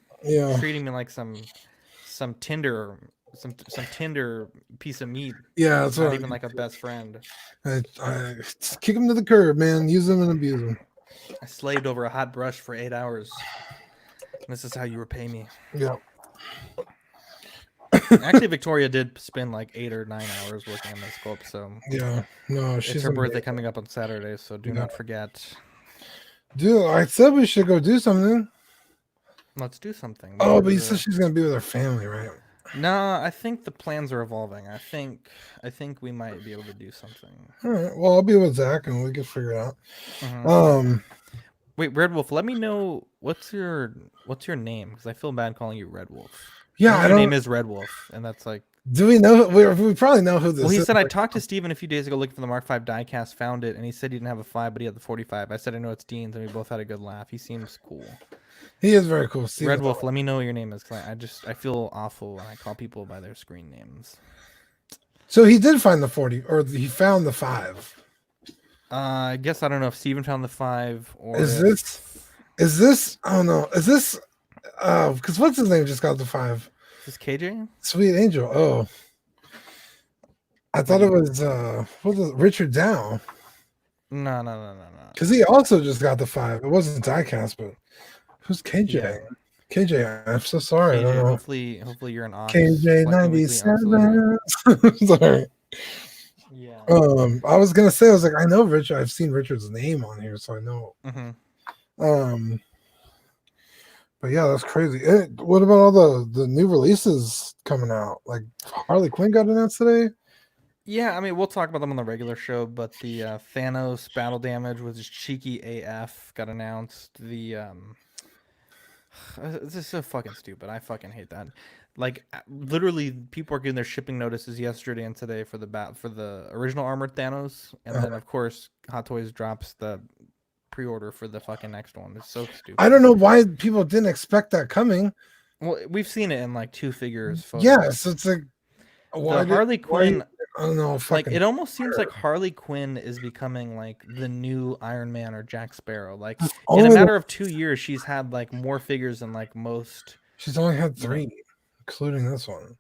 treating me like some Tinder piece of meat. Yeah, that's not even like a best friend. I kick him to the curb, man. Use him and abuse him. I slaved over a hot brush for 8 hours. This is how you repay me. Yeah. Actually, Victoria did spend like 8 or 9 hours working on this sculpt. So yeah, no, it's her birthday coming up on Saturday, so do not forget. Dude, I said we should go do something. Let's do something. Oh, but you said she's gonna be with her family, right? No, I think the plans are evolving. I think we might be able to do something. All right. Well, I'll be with Zach, and we can figure it out. Wait, Red Wolf. Let me know what's your name, because I feel bad calling you Red Wolf. Yeah, your name is Red Wolf, and that's like. Do we know? We probably know who this is. Well, he said I talked to Steven a few days ago looking for the Mark V diecast, found it, and he said he didn't have a 5, but he had the 45. I said I know it's Dean's, and we both had a good laugh. He seems cool. He is very cool. Red Wolf, let me know what your name is, because I feel awful when I call people by their screen names. So he did find the 40, or he found the 5. I guess I don't know if Steven found the 5 or is this? Oh no, is this? Because what's his name just got the 5? Is this KJ? Sweet Angel. Oh, I thought it was what was it, Richard Dow. No. Because he also just got the 5. It wasn't diecast, but who's KJ? Yeah. KJ, I'm so sorry. KJ, hopefully you're an KJ 97. Sorry. Yeah. I was gonna say, I was like, I know Richard. I've seen Richard's name on here, so I know. But yeah, that's crazy. What about all the new releases coming out? Like Harley Quinn got announced today. Yeah, I mean, we'll talk about them on the regular show, but the Thanos battle damage was just cheeky AF got announced. The this is so fucking stupid. I fucking hate that. Like literally, people are getting their shipping notices yesterday and today for the original armored Thanos, and then of course Hot Toys drops the pre-order for the fucking next one. It's so stupid. I don't know why people didn't expect that coming. Well, we've seen it in like 2 figures. Photos. Yeah, so it's like Harley Quinn. I don't know. Like it almost seems like Harley Quinn is becoming like the new Iron Man or Jack Sparrow. Like in a matter of 2 years, she's had like more figures than like most She's only had 3, including this one.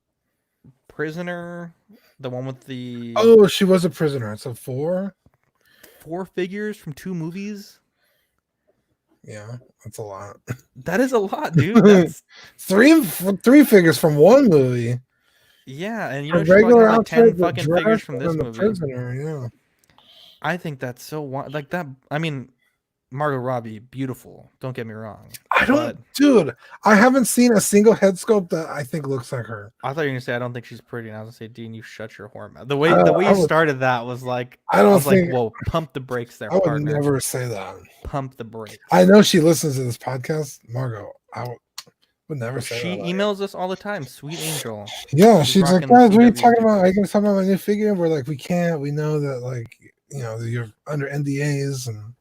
Prisoner, the one with the Oh, she was a prisoner. So 4. 4 figures from 2 movies. Yeah, that's a lot. That is a lot, dude. That's 3 figures from 1 movie. yeah, and you A know she probably regular has like 10 outfit, the fucking figures dress, from and this then the movie. prisoner. Yeah. I think that's so like that. I mean, Margot Robbie, beautiful. Don't get me wrong. I But don't, dude. I haven't seen a single head sculpt that I think looks like her. I thought you were gonna say I don't think she's pretty, and I was gonna say, Dean, you shut your whore mouth. The way I you would, started that was like I I don't was like, think whoa, pump the brakes there, I would partner. never say that. Pump the brakes. I know she listens to this podcast, Margot. I would never say She that. emails us all the time, sweet angel. Yeah, she's like, rocking guys, what are you CW talking about? sticker. Are you gonna talk about my new figure? We're like, we can't. We know that, like, you know, you're under NDAs, and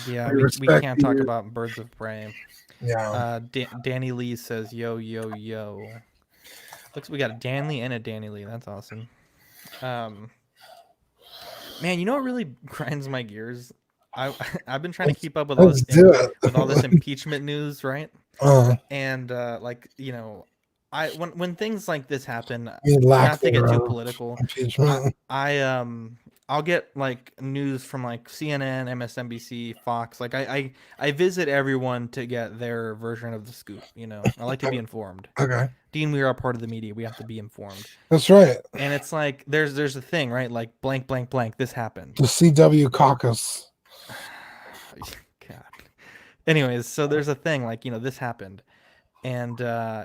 Yeah, we we respect can't talk you. about Birds of Prey. Yeah. Danny Lee says, yo, yo, yo. Looks we got a Dan Lee and a Danny Lee. That's awesome. Man, you know what really grinds my gears? I've been trying to keep up with all Let's this do it. with all this impeachment news, right? Uh, And like, you know, when things like this happen, you mean lack not to get too thereof political, impeachment. I'll get like news from like CNN, MSNBC, Fox. Like I visit everyone to get their version of the scoop, you know. I like to be informed. Okay, Dean, we are a part of the media. We have to be informed. that's right. And it's like there's a thing, right? Like blank blank blank this happened. The CW caucus. God. Anyways, so there's a thing like, you know, this happened. And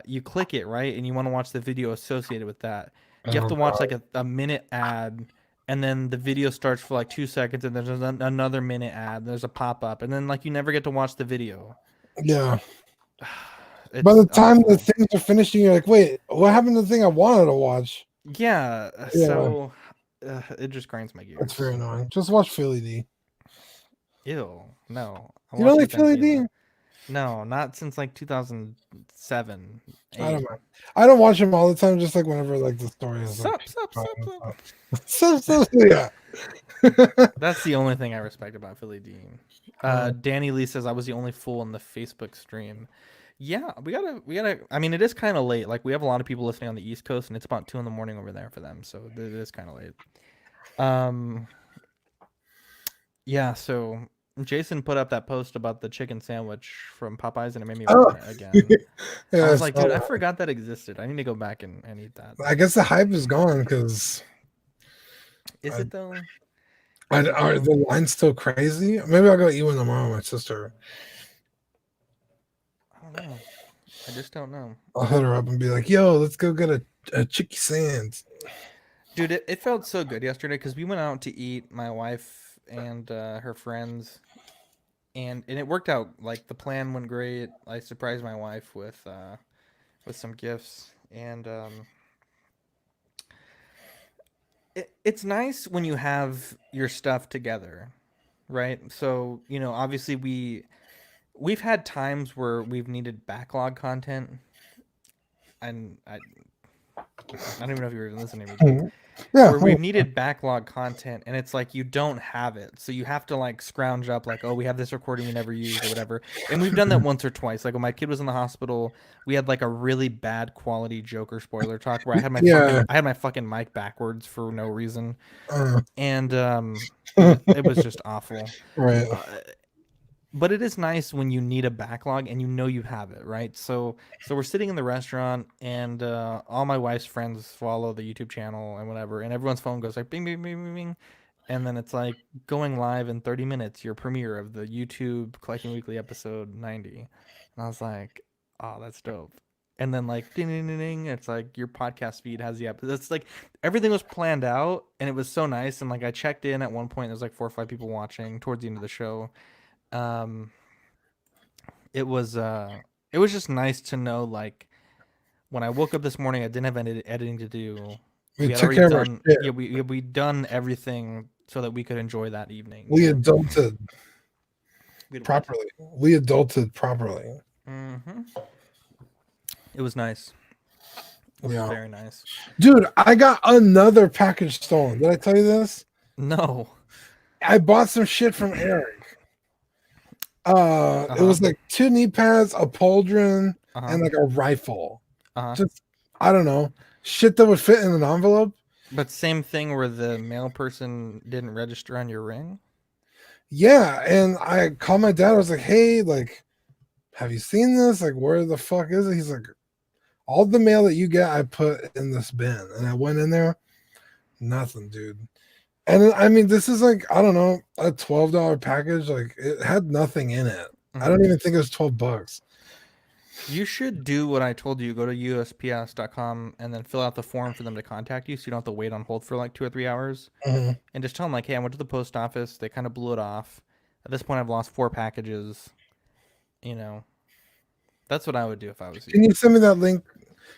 you click it, right? And you want to watch the video associated with that. You have to watch like a minute ad, and then the video starts for like 2 seconds, and there's another minute ad. There's a pop up, and then like you never get to watch the video. Yeah. It's By the time awful. the things are finished, you're like, wait, what happened to the thing I wanted to watch? Yeah. So it just grinds my gears. That's very annoying. Just watch Philly D. Ew. No. You don't like Philly D? No, not since like 2007. I don't mind. I don't watch him all the time, just like whenever like the story is like, yeah. That's the only thing I respect about Philly Dean. Danny Lee says I was the only fool in the Facebook stream. Yeah, we gotta. I mean, it is kind of late. Like we have a lot of people listening on the East Coast, and it's about 2 a.m. over there for them. So it is kind of late. Yeah. So Jason put up that post about the chicken sandwich from Popeyes, and it made me want it again. Yeah, I was like, dude, I forgot that existed. I need to go back and eat that. I guess the hype is gone because. Is it though? Are the lines still crazy? Maybe I'll go eat one tomorrow with my sister. I don't know. I just don't know. I'll hit her up and be like, yo, let's go get a chicky sands. Dude, it felt so good yesterday because we went out to eat, my wife and her friends, and it worked out. Like the plan went great. I surprised my wife with some gifts, and it's nice when you have your stuff together, right? So, you know, obviously we've had times where we've needed backlog content, and I don't even know if you were listening to me. Yeah, Where we've needed backlog content, and it's like you don't have it, so you have to like scrounge up like, oh, we have this recording we never used or whatever. And we've done that once or twice. Like when my kid was in the hospital, we had like a really bad quality Joker spoiler talk where I had my fucking mic backwards for no reason, and it was just awful. Right. But it is nice when you need a backlog and you know you have it, right? So we're sitting in the restaurant, and all my wife's friends follow the YouTube channel and whatever, and everyone's phone goes like bing, bing, bing, bing, bing, and then it's like going live in 30 minutes, your premiere of the YouTube Collecting Weekly episode 90. And I was like, oh, that's dope. And then like ding, ding, ding, ding, it's like your podcast feed has the episode. It's like everything was planned out, and it was so nice. And like I checked in at one point, there's like 4 or 5 people watching towards the end of the show. It was just nice to know, like when I woke up this morning, I didn't have any editing to do. We took care of our shit. Yeah, we done everything so that we could enjoy that evening. We adulted properly. We adulted properly. Mm-hmm. It was nice. It was very nice. Dude, I got another package stolen. Did I tell you this? No. I bought some shit from Eric. It was like 2 knee pads, a pauldron, Uh-huh. and like a rifle. Uh-huh. Just I don't know, shit that would fit in an envelope. But same thing where the mail person didn't register on your ring? Yeah, and I called my dad. I was like, "Hey, like, have you seen this? Like, where the fuck is it?" He's like, "All the mail that you get, I put in this bin." And I went in there, nothing, dude. And I mean, this is like, I don't know, a $12 package. Like, it had nothing in it. I don't even think it was $12. You should do what I told you. Go to USPS.com and then fill out the form for them to contact you so you don't have to wait on hold for like 2 or 3 hours. Mhm. And just tell them, like, hey, I went to the post office. They kind of blew it off. At this point, I've lost 4 packages. You know, that's what I would do if I was Can you. you send me that link?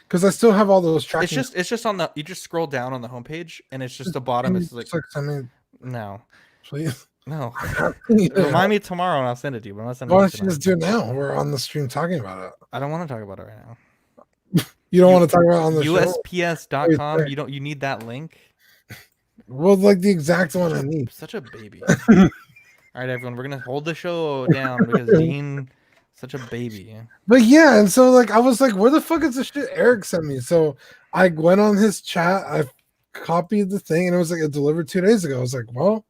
Because I still have all those tracking. It's just on the, you just scroll down on the homepage and it's just the bottom. Can you It's like, just, like, send me, no, please? no. Yeah. Remind me tomorrow and I'll send it to you. But I'm not sending Why it don't you tonight. just do it now? We're on the stream talking about it. I don't want to talk about it right now. You don't want to talk about it on the show? USPS.com. You don't. You need that link. Well, like the exact one I need. Such a baby. All right, everyone, we're gonna hold the show down because Dean, such a baby. But yeah, and so like I was like, where the fuck is the shit Eric sent me? So I went on his chat, I copied the thing, and it was like it delivered 2 days ago. I was like, well,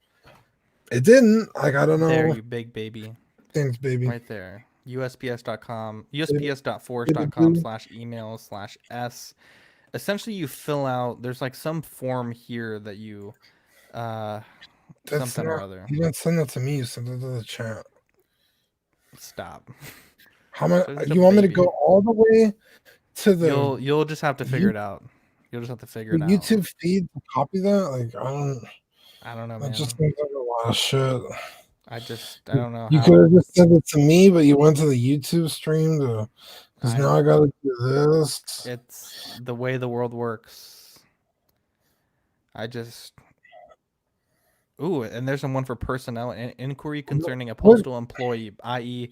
it didn't. Like, I don't know. There, you big baby. Thanks, baby. Right there. USPS.com, USPS.force.com/email/s. Essentially, you fill out. There's like some form here that you, That's something or not, other. you didn't send that to me. You sent it to the chat. Stop. How am I? Such a You want me to baby. go all the way to the You'll just have to figure it out. You'll just have to figure it out. YouTube feed to copy that? Like, I don't know, that man. just seems like a lot of shit. I don't know You how. could have just sent it to me, but you went to the YouTube stream to, because I- now I gotta do this. It's the way the world works. I just. Ooh, and there's one for personnel and inquiry concerning a postal employee, i.e.,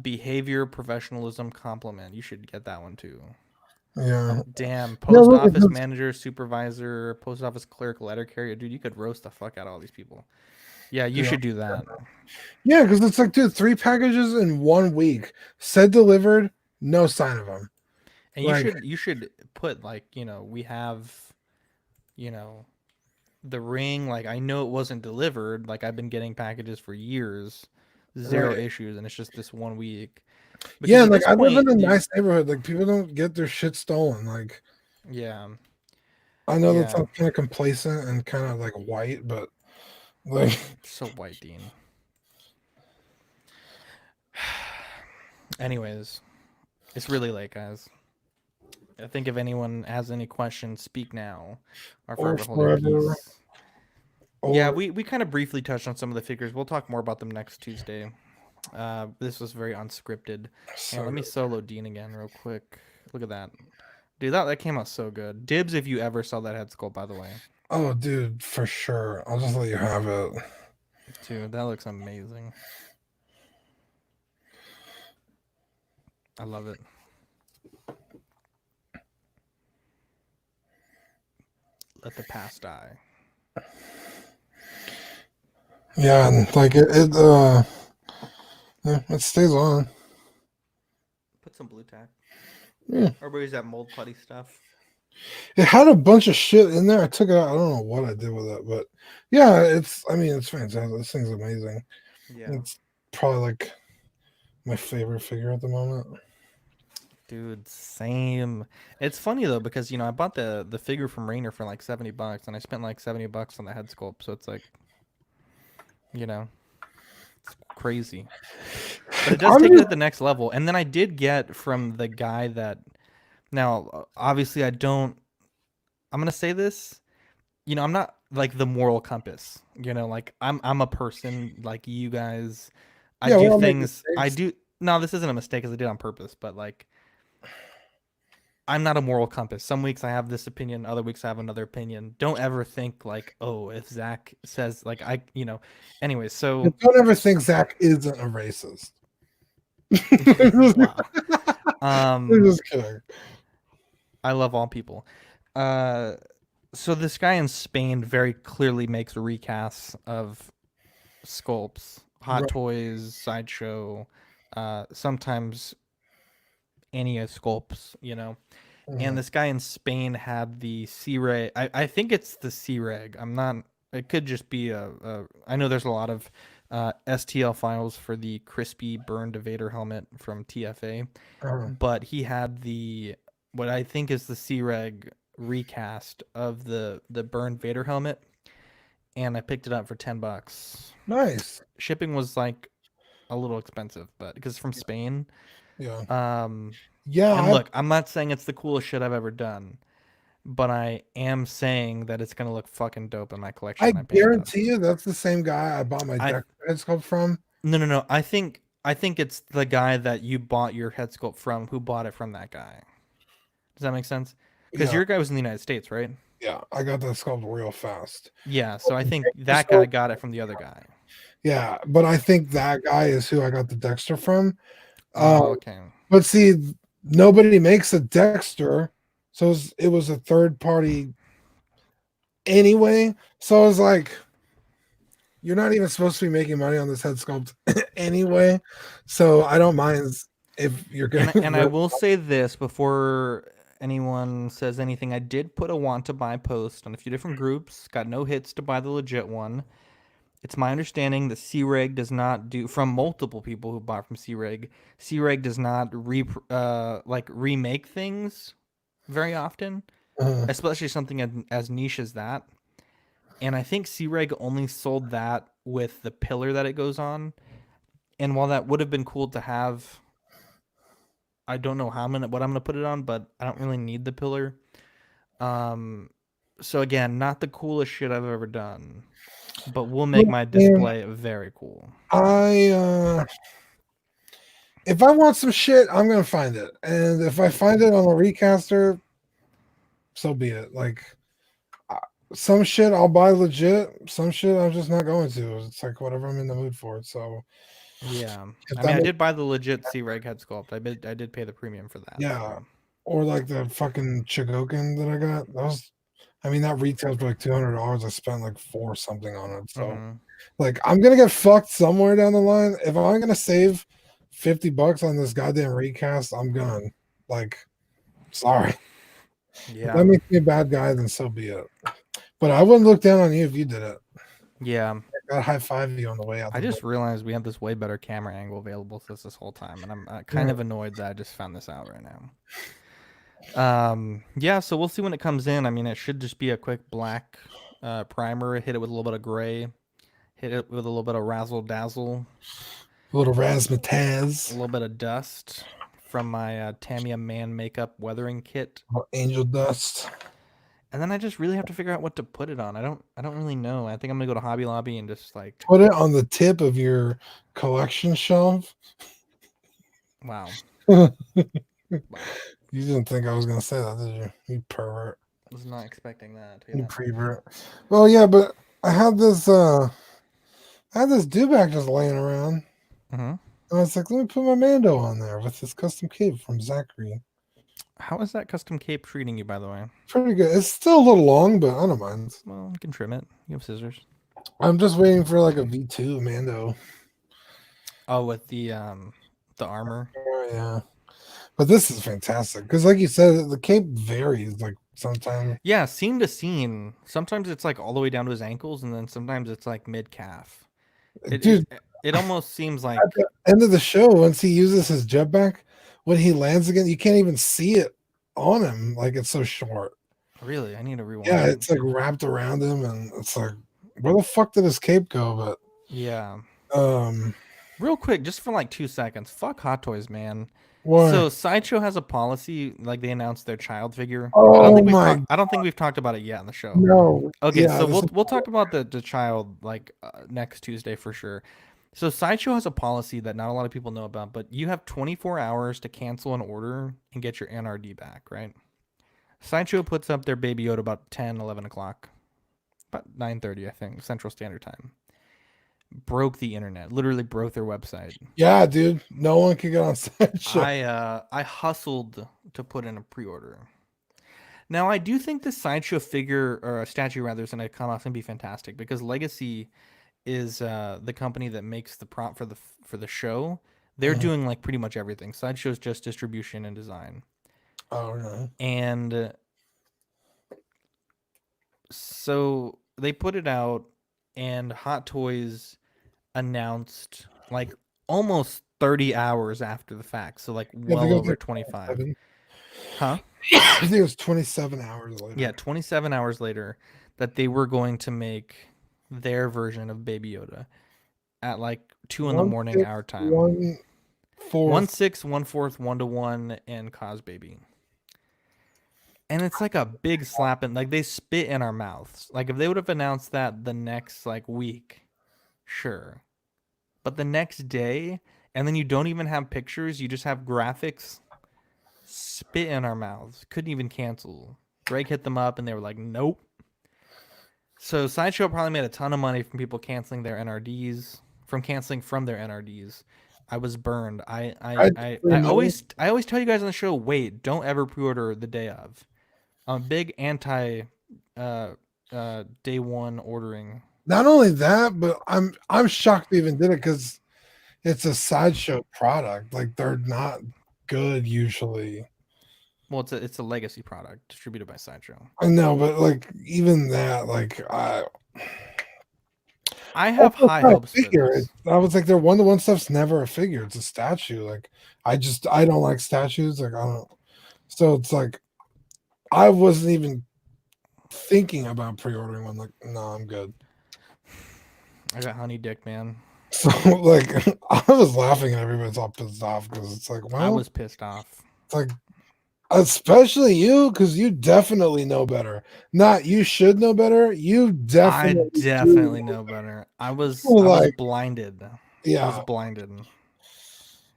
behavior, professionalism, compliment. You should get that one too. Yeah. Damn, post look, it office does- manager, supervisor, post office clerk, letter carrier. Dude, you could roast the fuck out of all these people. Yeah, you Yeah. should do that. Yeah, because it's like, dude, 3 packages in 1 week. Said delivered, no sign of them. And Like- you should put like, we have, the ring. Like, I know it wasn't delivered. Like, I've been getting packages for years, zero Right. issues, and it's just this 1 week. Yeah, Because at like this I live in point, a nice neighborhood. Like people don't get their shit stolen. Like yeah, I know that Yeah. sounds kind of complacent and kind of like white, but like so white, Dean. Anyways, it's really late, guys. I think if anyone has any questions, speak now. Or Or forever hold your forever. peace. Yeah, or- we kind of briefly touched on some of the figures. We'll talk more about them next Tuesday. This was very unscripted. so Let me solo Dean again real quick. Look at that. Dude, that came out so good. Dibs if you ever saw that head sculpt, by the way. oh, dude, for sure. I'll just let you have it. Dude, that looks amazing. I love it. Let the past die. Yeah, and like it stays on. Put some blue tack. Yeah. Everybody's that mold putty stuff. It had a bunch of shit in there. I took it out. I don't know what I did with it, but yeah, it's fantastic. This thing's amazing. Yeah. It's probably like my favorite figure at the moment. Dude, same. It's funny though because I bought the figure from Rainer for like $70 and I spent like $70 on the head sculpt, so it's like it's crazy. But it does take it at the next level. And then I did get from the guy that now obviously I'm gonna say this, I'm not like the moral compass. Like I'm a person like you guys. I Yeah, we do all make things no, this isn't a mistake because I did it on purpose, but like I'm not a moral compass. Some weeks I have this opinion, other weeks I have another opinion. Don't ever think like, oh, if Zach says like anyway, so Don't ever think Zach isn't a racist. wow. I'm just kidding. I love all people. So this guy in Spain very clearly makes recasts of sculpts, Hot Right. Toys, Sideshow. Sometimes Ania sculpts, you know. And Mhm. this guy in Spain had the C-Reg. I think it's the C-Reg. I'm not. It could just be a. I know there's a lot of STL files for the crispy burned Vader helmet from TFA, Uh-huh. but he had the what I think is the C-Reg recast of the burned Vader helmet, and I picked it up for $10. Nice. Shipping was like a little expensive, but because it's from Spain. Yeah. Um, Yeah. and look, I'm not saying it's the coolest shit I've ever done, but I am saying that it's gonna look fucking dope in my collection I when I paint it up. guarantee you that's the same guy I bought my I deck head sculpt from. no. I think it's the guy that you bought your head sculpt from who bought it from that guy. Does that make sense? Because Yeah. your guy was in the United States, right? Yeah. I got that sculpt real fast. Yeah, so I think that guy So, got it from the other guy. yeah. But I think that guy is who I got the Dexter from. Oh, Um, okay. but see, nobody makes a Dexter. So it was a third party anyway. So I was like, you're not even supposed to be making money on this head sculpt anyway. So I don't mind if you're going And I to. will say this before anyone says anything. I did put a want to buy post on a few different groups. Got no hits to buy the legit one. It's my understanding that C-Reg does not do from multiple people who bought from C-Reg. C-Reg does not like remake things very often, especially something as niche as that. And I think C-Reg only sold that with the pillar that it goes on. And while that would have been cool to have, I don't know what I'm gonna put it on, but I don't really need the pillar. Um, so again, not the coolest shit I've ever done, but will make my And display very cool. I if I want some shit, I'm gonna find it. And if I find it on a recaster, so be it. Like uh, some shit I'll buy legit, some shit I'm just not going to. It's like whatever I'm in the mood for. So Yeah, if I that mean, I makes did buy the legit C-Reg head sculpt. I did pay the premium for that. yeah. So Or like the fucking Chigokin that I got. That was I mean that retails for like $200. I spent like four something on it. So mhm. like I'm gonna get fucked somewhere down the line. If I'm gonna save $50 on this goddamn recast, I'm gonna like sorry. If that Yeah, makes me a bad guy, then so be it. But I wouldn't look down on you if you did it. yeah. I got high five you on the way out I the door. just realized we have this way better camera angle available to us this whole time, and I'm kind Yeah. of annoyed that I just found this out right now. Yeah, so we'll see when it comes in. I mean, it should just be a quick black primer, hit it with a little bit of gray, hit it with a little bit of razzle dazzle, A little a razzmatazz, little bit of dust from my Tamiya Man Makeup weathering kit, angel dust. and then I just really have to figure out what to put it on. I don't really know. I think I'm gonna go to Hobby Lobby and just like, Put it on the tip of your collection shelf. wow, You wow, didn't think I was gonna say that, did you? You pervert. was not expecting that. Tell you You that much. prevert. Well, yeah, but I had this dewback just laying around. Mm-hmm. And I was like, let me put my Mando on there with this custom cape from Zachary. How is that custom cape treating you, by the way? Pretty good. It's still a little long, but I don't mind. Well, you can trim it. You have scissors. I'm just waiting for like a V2 Mando. Oh, with the armor. Oh, yeah. But this is fantastic because, like you said, the cape varies. Like sometimes, Yeah, scene to scene. Sometimes it's like all the way down to his ankles, and then sometimes it's like mid calf. It dude, it it almost seems at like the end of the show, once he uses his jetpack, when he lands again, you can't even see it on him. Like it's so short. really. I need to Yeah, rewind. it's like wrapped around him, and it's like, where the fuck did his cape go? Yeah. But Real quick, just for like 2 seconds. Fuck Hot Toys, man. why? So Sideshow has a policy, like they announced their child figure. Oh my I don't think we've talked about it yet on the show. no! Okay, Yeah, so this is we'll talk about the child like next Tuesday for sure. So Sideshow has a policy that not a lot of people know about, but you have 24 hours to cancel an order and get your NRD back, right? Sideshow puts up their Baby Yoda about 10, 11 o'clock, about 9:30, I think, Central Standard Time. Broke the internet, literally broke their website. yeah, dude. No one can get on Sideshow. I hustled to put in a pre-order. Now I do think the Sideshow figure or a statue rather is going to come off and be fantastic, because Legacy is the company that makes the prop for the show, but They're doing like pretty much everything. Sideshow's just distribution and design. Oh no. And so they put it out, and Hot Toys announced like almost 30 hours after the fact. So like Yeah, I well think it was over like 25. 27. Huh? I think it was 27 hours later. Yeah, 27 hours later that they were going to make their version of Baby Yoda at like 2 in the morning 1/6, our time. 1/4. 1/6, 1/4, 1-to-1, and Cos Baby. And it's like a big slap in, like they spit in our mouths. Like if they would have announced that the next like week, sure. But the next day, and then you don't even have pictures, you just have graphics, spit in our mouths. Couldn't even cancel. Greg hit them up and they were like, nope. So Sideshow probably made a ton of money from people canceling their NRDs, from canceling from their NRDs. I was burned. I always tell you guys on the show, wait, don't ever pre-order the day of. I'm a big anti day one ordering. Not only that, but I'm shocked they even did it because it's a Sideshow product. Like they're not good usually. Well, it's a legacy product distributed by Sideshow. I know, but like even that, like I have also, high it's not a hopes for figure. this. I was like, their 1-to-1 stuff's never a figure. It's a statue. Like I don't like statues. Like I don't. So it's like I wasn't even thinking about pre-ordering one. Like no, I'm good. I got honey dick, man. So like I was laughing and everybody's all pissed off because it's like, well, I was pissed off. it's like especially you because you definitely know better. Not you should know better. You definitely I definitely know better. I was blinded. Yeah. I was blinded.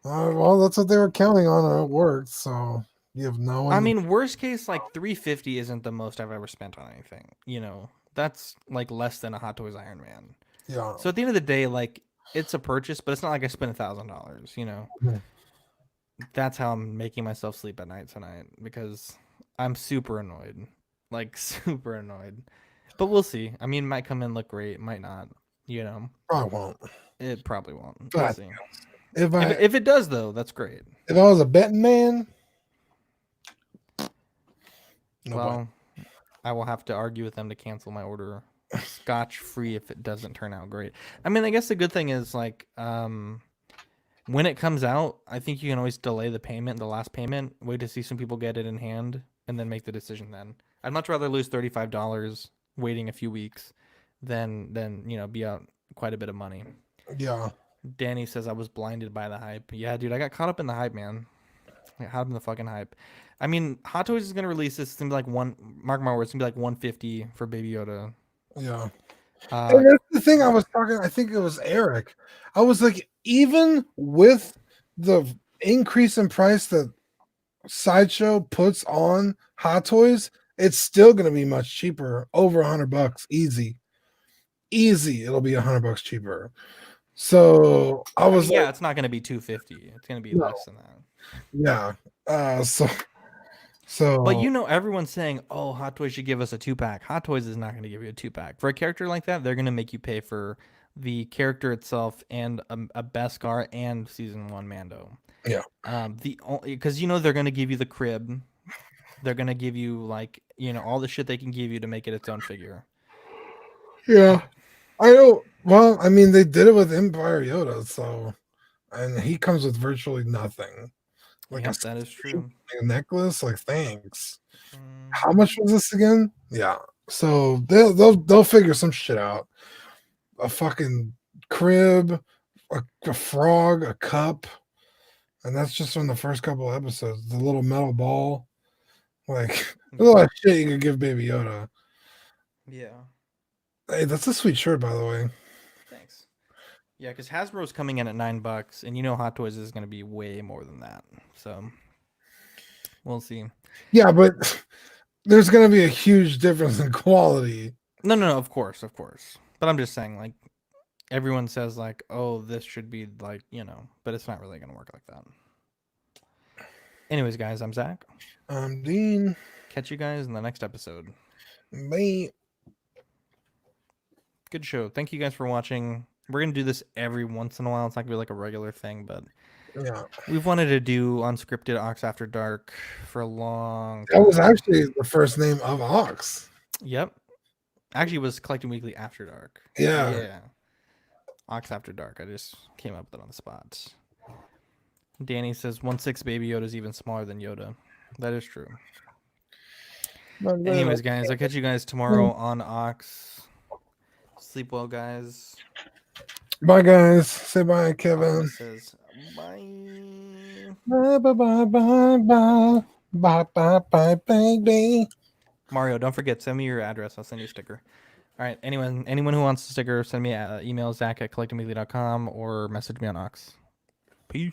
Well, that's what they were counting on, and it worked. So you have no one. I mean, worst case, like 350 isn't the most I've ever spent on anything. You know, that's like less than a Hot Toys Iron Man. Yeah. So at the end of the day, like it's a purchase, but it's not like I spent $1,000. You know, that's how I'm making myself sleep at night tonight because I'm super annoyed, like super annoyed. But we'll see. I mean, it might come in look great, might not. You know, Probably won't. it probably won't. We'll But see. if it does though, that's great. I was a betting man, Well, I will have to argue with them to cancel my order scotch free if it doesn't turn out great. I mean, I guess the good thing is like when it comes out, I think you can always delay the payment, the last payment, wait to see some people get it in hand, and then make the decision then. I'd much rather lose $35 waiting a few weeks than you know, be out quite a bit of money. Yeah. Danny says I was blinded by the hype. Yeah, dude, I got caught up in the hype, man. I got caught up in the fucking hype. I mean, Hot Toys is gonna release this. It's gonna be like mark my words, it's gonna be like 150 for Baby Yoda. Yeah. And that's the thing I was talking. I think it was Eric. I was like, even with the increase in price that Sideshow puts on Hot Toys, it's still going to be much cheaper, over $100, easy. It'll be $100 cheaper. So I was yeah, it's not going to be 250. It's going to be less than that. Yeah. So. But you know, everyone's saying, "Oh, Hot Toys should give us a 2-pack." Hot Toys is not going to give you a 2-pack for a character like that. They're going to make you pay for the character itself and a Beskar and season 1 Mando. Yeah. Because you know they're going to give you the crib. They're going to give you like, you know, all the shit they can give you to make it its own figure. Yeah. I know. Well, I mean, they did it with Empire Yoda, so, and he comes with virtually nothing. Like that is true. A necklace, like thanks. How much was this again? Yeah. So they'll figure some shit out. A fucking crib, a frog, a cup, and that's just from the first couple of episodes. The little metal ball, like there's a lot of shit you could give Baby Yoda. Yeah. Hey, that's a sweet shirt, by the way. Thanks. Yeah, because Hasbro's coming in at $9, and you know Hot Toys is going to be way more than that. So we'll see. Yeah, but there's going to be a huge difference in quality. No, of course. But I'm just saying, like, everyone says, like, oh, this should be, like, you know, but it's not really going to work like that. Anyways, guys, I'm Zach. I'm Dean. Catch you guys in the next episode. Bye. Good show. Thank you guys for watching. We're going to do this every once in a while. It's not going to be like a regular thing, but Yeah, We've wanted to do unscripted Ox After Dark for a long that time. was actually the first name of Ox. Yep. Actually, it was Collecting Weekly After Dark. Yeah. Yeah. Ox After Dark. I just came up with it on the spot. Danny says 1/6 Baby Yoda is even smaller than Yoda. That is true. Anyways, guys, I'll catch you guys tomorrow on Ox. Sleep well, guys. Bye, guys. Say bye, Kevin. Ox says bye. Bye, bye, bye, bye, bye. Bye, bye, bye, baby. Mario, don't forget, send me your address. I'll send you a sticker. All right. Anyone who wants a sticker, send me email Zach at collectingweekly.com or message me on Ox. Peace.